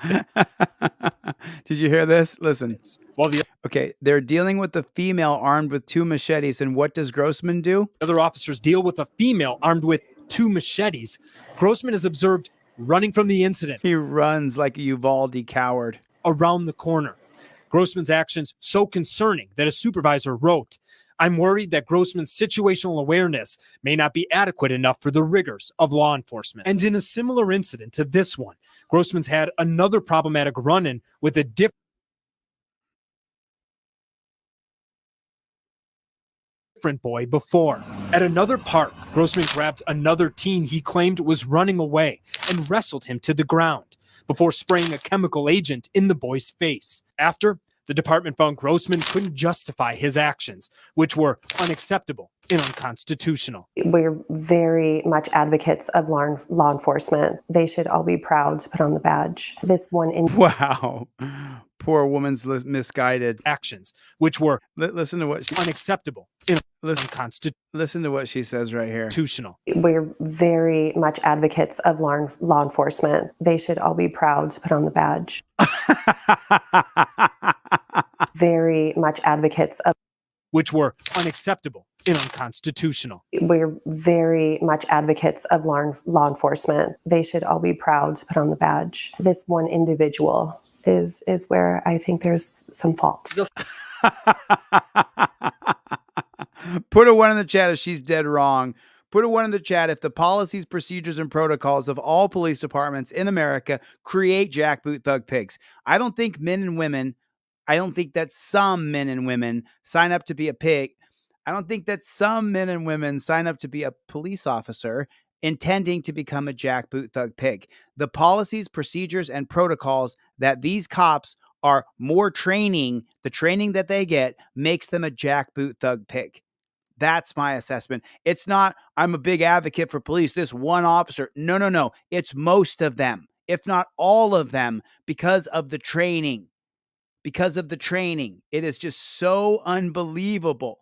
Did you hear this? Listen. While okay, they're dealing with the female armed with 2 machetes, and what does Grossman do? Other officers deal with a female armed with 2 machetes. Grossman is observed running from the incident. He runs like a Uvalde coward. Around the corner. Grossman's actions so concerning that a supervisor wrote, "I'm worried that Grossman's situational awareness may not be adequate enough for the rigors of law enforcement." And in a similar incident to this one, Grossman's had another problematic run-in with a different boy before. At another park, Grossman grabbed another teen he claimed was running away and wrestled him to the ground before spraying a chemical agent in the boy's face. After, the department found Grossman couldn't justify his actions, which were unacceptable and unconstitutional. We're very much advocates of law enforcement. They should all be proud to put on the badge. This one Wow. Poor woman's misguided actions, which were listen to what she unacceptable and listen to what she says right here. unconstitutional. We're very much advocates of law enforcement. They should all be proud to put on the badge. Very much advocates of Which were unacceptable and unconstitutional. We're very much advocates of law enforcement. They should all be proud to put on the badge. This one individual is where I think there's some fault. Put a 1 in the chat if she's dead wrong. Put a 1 in the chat if the policies, procedures, and protocols of all police departments in America create jackboot thug pigs. I don't think that some men and women sign up to be a pig. I don't think that some men and women sign up to be a police officer intending to become a jackboot thug pig. The policies, procedures, and protocols that these cops are more training, the training that they get makes them a jackboot thug pig. That's my assessment. It's not, I'm a big advocate for police, this one officer. No. It's most of them, if not all of them, because of the training. Because of the training. It is just so unbelievable.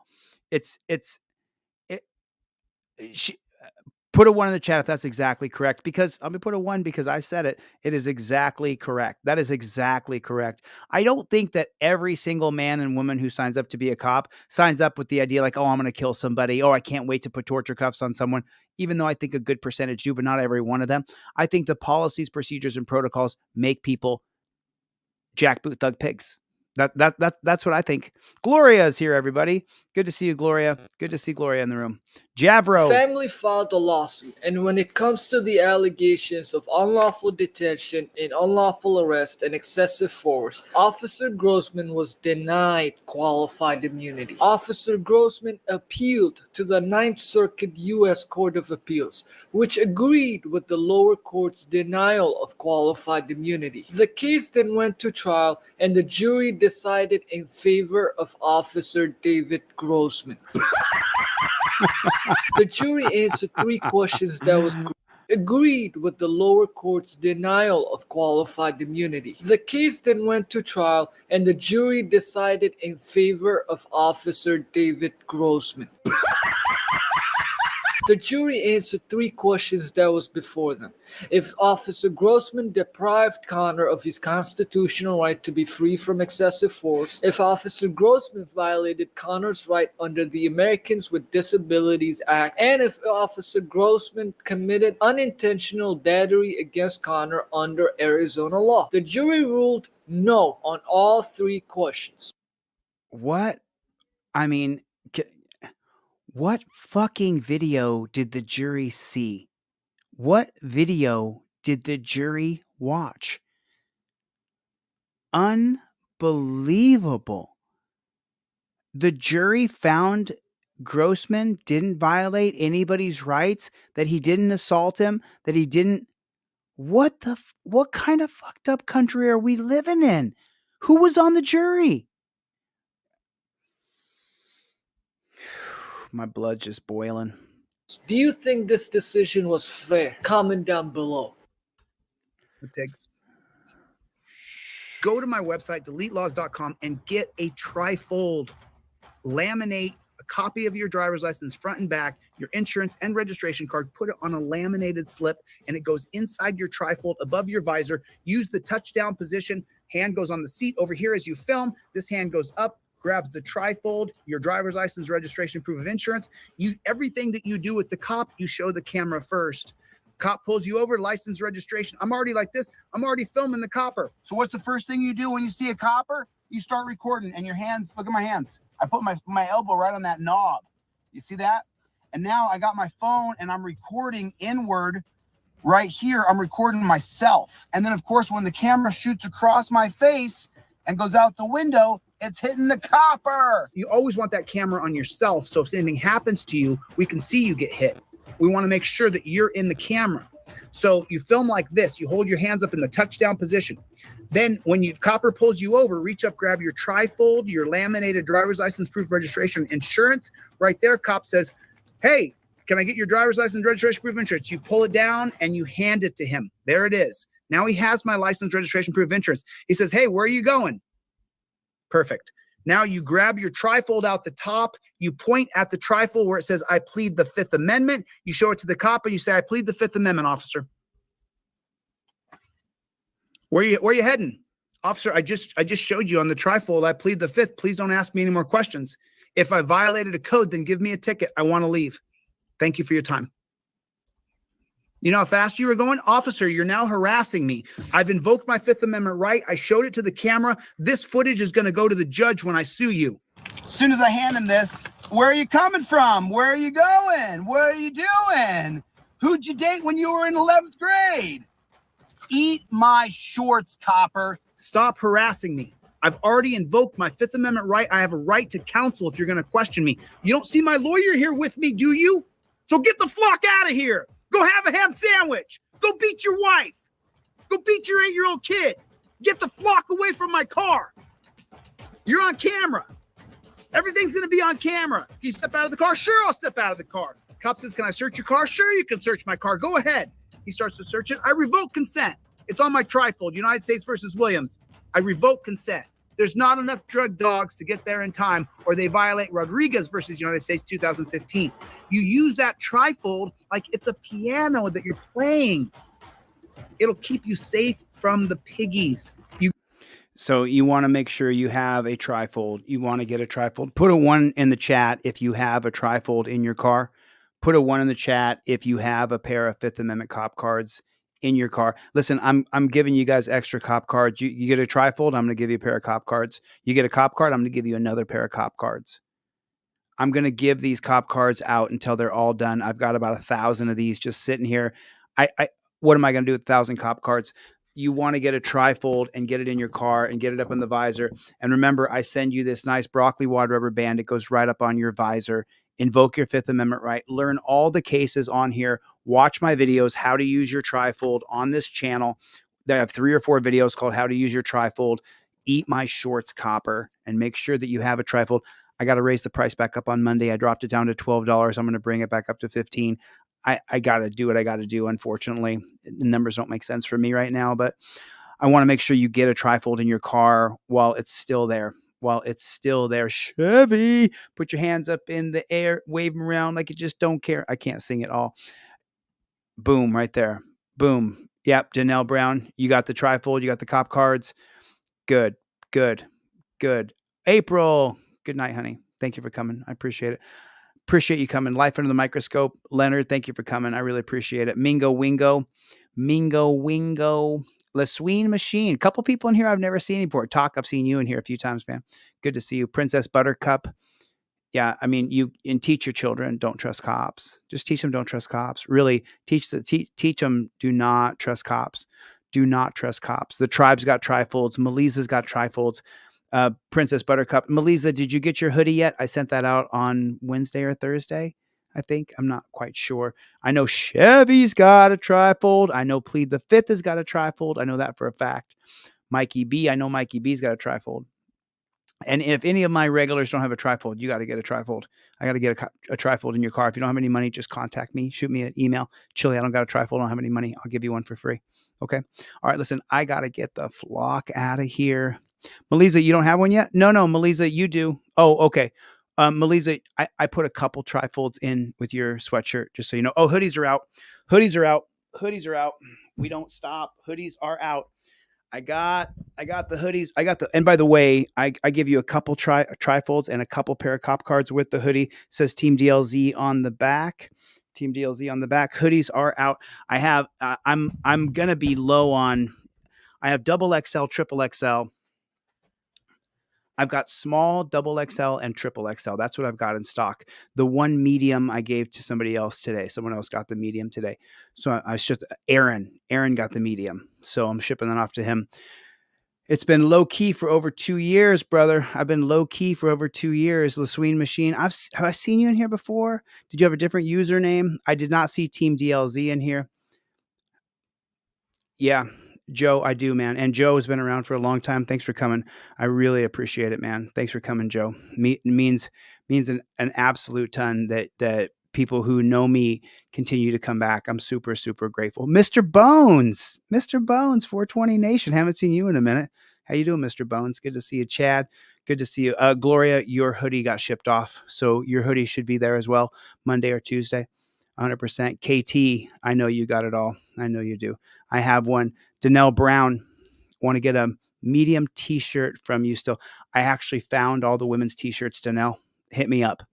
Put a 1 in the chat if that's exactly correct, because I'm going to put a 1 because I said it. It is exactly correct. That is exactly correct. I don't think that every single man and woman who signs up to be a cop signs up with the idea like, oh, I'm going to kill somebody. Oh, I can't wait to put torture cuffs on someone, even though I think a good percentage do, but not every one of them. I think the policies, procedures, and protocols make people jackboot thug pigs. That's what I think. Gloria is here, everybody. Good to see you, Gloria. Good to see Gloria in the room. Javro. Family filed a lawsuit, and when it comes to the allegations of unlawful detention and unlawful arrest and excessive force, Officer Grossman was denied qualified immunity. Officer Grossman appealed to the Ninth Circuit U.S. Court of Appeals, which agreed with the lower court's denial of qualified immunity. The case then went to trial, and the jury decided in favor of Officer David Grossman. The jury answered 3 questions that was agreed with the lower court's denial of qualified immunity. The case then went to trial, and the jury decided in favor of Officer David Grossman. The jury answered 3 questions that was before them. If Officer Grossman deprived Connor of his constitutional right to be free from excessive force, if Officer Grossman violated Connor's right under the Americans with Disabilities Act, and if Officer Grossman committed unintentional battery against Connor under Arizona law. The jury ruled no on all 3 questions. What? I mean, what fucking video did the jury see? What video did the jury watch? Unbelievable. The jury found Grossman didn't violate anybody's rights, that he didn't assault him, that he didn't. What kind of fucked up country are we living in? Who was on the jury? My blood's just boiling. Do you think this decision was fair? Comment down below. The pigs. Go to my website, deletelaws.com, and get a trifold. Laminate a copy of your driver's license front and back, your insurance and registration card, put it on a laminated slip, and it goes inside your trifold above your visor. Use the touchdown position. Hand goes on the seat over here as you film. This hand goes up, grabs the trifold, your driver's license, registration, proof of insurance. Everything that you do with the cop, you show the camera first. Cop pulls you over, license, registration. I'm already like this. I'm already filming the copper. So what's the first thing you do when you see a copper? You start recording, and your hands, look at my hands. I put my elbow right on that knob. You see that? And now I got my phone, and I'm recording inward right here. I'm recording myself. And then, of course, when the camera shoots across my face and goes out the window, it's hitting the copper. You always want that camera on yourself, so if anything happens to you, we can see you get hit. We want to make sure that you're in the camera. So you film like this. You hold your hands up in the touchdown position. Then when copper pulls you over, reach up, grab your trifold, your laminated driver's license, proof of registration, insurance. Right there, cop says, hey, can I get your driver's license, registration, proof of insurance? You pull it down and you hand it to him. There it is. Now he has my license, registration, proof of insurance. He says, hey, where are you going? Perfect. Now you grab your trifold out the top. You point at the trifold where it says, I plead the Fifth Amendment. You show it to the cop and you say, I plead the Fifth Amendment, officer. Where you heading? Officer, I just showed you on the trifold, I plead the Fifth. Please don't ask me any more questions. If I violated a code, then give me a ticket. I want to leave. Thank you for your time. You know how fast you were going? Officer, you're now harassing me. I've invoked my Fifth Amendment right. I showed it to the camera. This footage is going to go to the judge when I sue you. As soon as I hand him this, where are you coming from? Where are you going? What are you doing? Who'd you date when you were in 11th grade? Eat my shorts, copper. Stop harassing me. I've already invoked my Fifth Amendment right. I have a right to counsel if you're going to question me. You don't see my lawyer here with me, do you? So get the flock out of here. Go have a ham sandwich. Go beat your wife. Go beat your 8-year-old kid. Get the flock away from my car. You're on camera. Everything's going to be on camera. Can you step out of the car? Sure, I'll step out of the car. Cop says, can I search your car? Sure, you can search my car. Go ahead. He starts to search it. I revoke consent. It's on my trifold, United States versus Williams. I revoke consent. There's not enough drug dogs to get there in time, or they violate Rodriguez versus United States 2015. You use that trifold like it's a piano that you're playing. It'll keep you safe from the piggies. So you want to make sure you have a trifold. You want to get a trifold. Put a 1 in the chat if you have a trifold in your car. Put a 1 in the chat if you have a pair of Fifth Amendment cop cards in your car. Listen, I'm giving you guys extra cop cards. You get a trifold, I'm going to give you a pair of cop cards. You get a cop card, I'm going to give you another pair of cop cards. I'm going to give these cop cards out until they're all done. I've got about 1,000 of these just sitting here. What am I going to do with 1,000 cop cards? You want to get a trifold and get it in your car and get it up in the visor. And remember, I send you this nice broccoli wad rubber band. It goes right up on your visor. Invoke your Fifth Amendment right. Learn all the cases on here. Watch my videos, how to use your trifold on this channel. I have 3 or 4 videos called how to use your trifold. Eat my shorts, copper, and make sure that you have a trifold. I got to raise the price back up on Monday. I dropped it down to $12. I'm going to bring it back up to $15. I got to do what I got to do. Unfortunately, the numbers don't make sense for me right now, but I want to make sure you get a trifold in your car while it's still there. While it's still there. Chevy, put your hands up in the air, wave them around like you just don't care. I can't sing it all. Boom, right there. Boom. Yep, Danelle Brown, you got the trifold, you got the cop cards. Good. April, good night, honey. Thank you for coming. I appreciate it. Appreciate you coming. Life Under the Microscope. Leonard, thank you for coming. I really appreciate it. Mingo Wingo. LaSween Machine. A couple people in here I've never seen before. Talk, I've seen you in here a few times, man. Good to see you. Princess Buttercup. Yeah, I mean, teach your children, don't trust cops. Just teach them, don't trust cops. Really, teach them, do not trust cops. Do not trust cops. The tribe's got trifolds. Melissa's got trifolds. Princess Buttercup. Melissa, did you get your hoodie yet? I sent that out on Wednesday or Thursday, I think. I'm not quite sure. I know Chevy's got a trifold. I know Plead the Fifth has got a trifold. I know that for a fact. Mikey B, I know Mikey B's got a trifold. And if any of my regulars don't have a trifold, you got to get a trifold. I got to get a trifold in your car. If you don't have any money, just contact me. Shoot me an email. Chili, I don't got a trifold. I don't have any money. I'll give you one for free. Okay. All right. Listen, I got to get the flock out of here. Melissa, you don't have one yet? No, Melissa, you do. Oh, okay. Melissa, I put a couple trifolds in with your sweatshirt, just so you know. Oh, hoodies are out. We don't stop. Hoodies are out. I got the hoodies. And by the way, I give you a couple trifolds and a couple pair of cop cards with the hoodie. It says Team DLZ on the back. Hoodies are out. I have, I'm going to be low on, I have double XL, triple XL. I've got small, double XL, and triple XL. That's what I've got in stock. The one medium I gave to somebody else today. Someone else got the medium today. So I shipped Aaron. Aaron got the medium. So I'm shipping that off to him. It's been low key for over 2 years, brother. I've been low key for over 2 years. LaSween Machine. Have I seen you in here before? Did you have a different username? I did not see Team DLZ in here. Yeah, Joe, I do, man. And Joe has been around for a long time. Thanks for coming. I really appreciate it, man. Thanks for coming, Joe. Means an absolute ton that people who know me continue to come back. I'm super, super grateful. Mr. Bones, 420 Nation. Haven't seen you in a minute. How you doing, Mr. Bones? Good to see you, Chad. Good to see you. Gloria, your hoodie got shipped off. So your hoodie should be there as well, Monday or Tuesday. 100%. KT, I know you got it all. I know you do. I have one. Danelle Brown, want to get a medium t-shirt from you still. I actually found all the women's t-shirts, Danelle. Hit me up.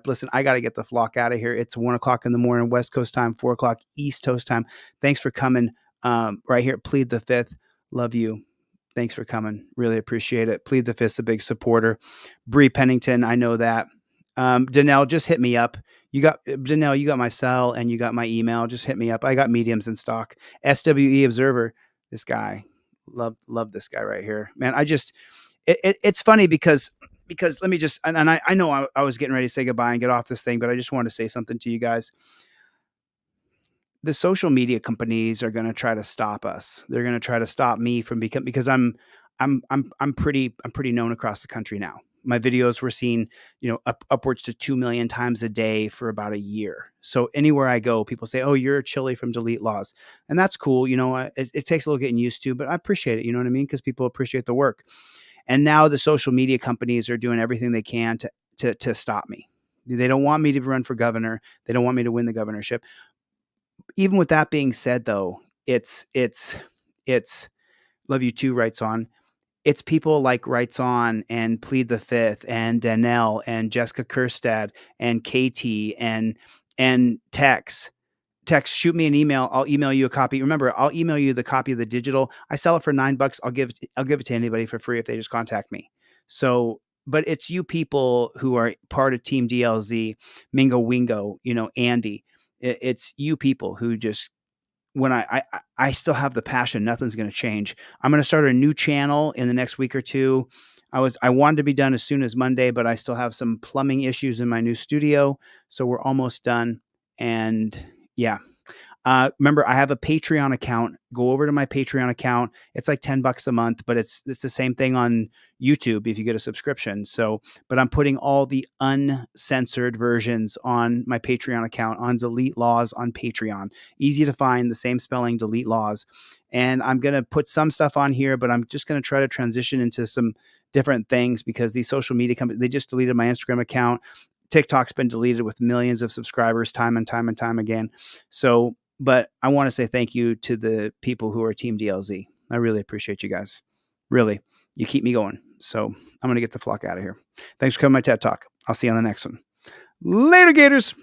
Listen, I got to get the flock out of here. It's 1:00 in the morning, West Coast time, 4:00 East Coast time. Thanks for coming right here. Plead the Fifth. Love you. Thanks for coming. Really appreciate it. Plead the Fifth's a big supporter. Bree Pennington, I know that. Danelle, just hit me up. Danelle, you got my cell and you got my email. Just hit me up. I got mediums in stock. SWE Observer, this guy, love this guy right here, man. It's funny because let me just, and I know I was getting ready to say goodbye and get off this thing, but I just want to say something to you guys. The social media companies are going to try to stop us. They're going to try to stop me from because I'm pretty known across the country now. My videos were seen, upwards to 2 million times a day for about a year. So anywhere I go, people say, "Oh, you're Chili from Delete Laws," and that's cool. It takes a little getting used to, but I appreciate it. You know what I mean? Because people appreciate the work. And now the social media companies are doing everything they can to stop me. They don't want me to run for governor. They don't want me to win the governorship. Even with that being said, though, it's Love You Too, Writes On. It's people like Writes On and Plead the Fifth and Danelle and Jessica Kerstad and Katie and Tex. Shoot me an email. I'll email you a copy. Remember, I'll email you the copy of the digital. I sell it for $9. I'll give it to anybody for free if they just contact me. So, but it's you people who are part of Team DLZ, Mingo Wingo, Andy. It's you people who just, when I still have the passion, nothing's going to change. I'm going to start a new channel in the next week or two. I wanted to be done as soon as Monday, but I still have some plumbing issues in my new studio. So we're almost done. And yeah. Remember, I have a Patreon account. Go over to my Patreon account. It's like $10 a month, but it's the same thing on YouTube if you get a subscription. So, but I'm putting all the uncensored versions on my Patreon account on Delete Laws on Patreon. Easy to find, the same spelling, Delete Laws. And I'm going to put some stuff on here, but I'm just going to try to transition into some different things because these social media companies, they just deleted my Instagram account. TikTok's been deleted with millions of subscribers time and time and time again. So, but I want to say thank you to the people who are Team DLZ. I really appreciate you guys. Really, you keep me going. So I'm going to get the flock out of here. Thanks for coming to my TED Talk. I'll see you on the next one. Later, Gators.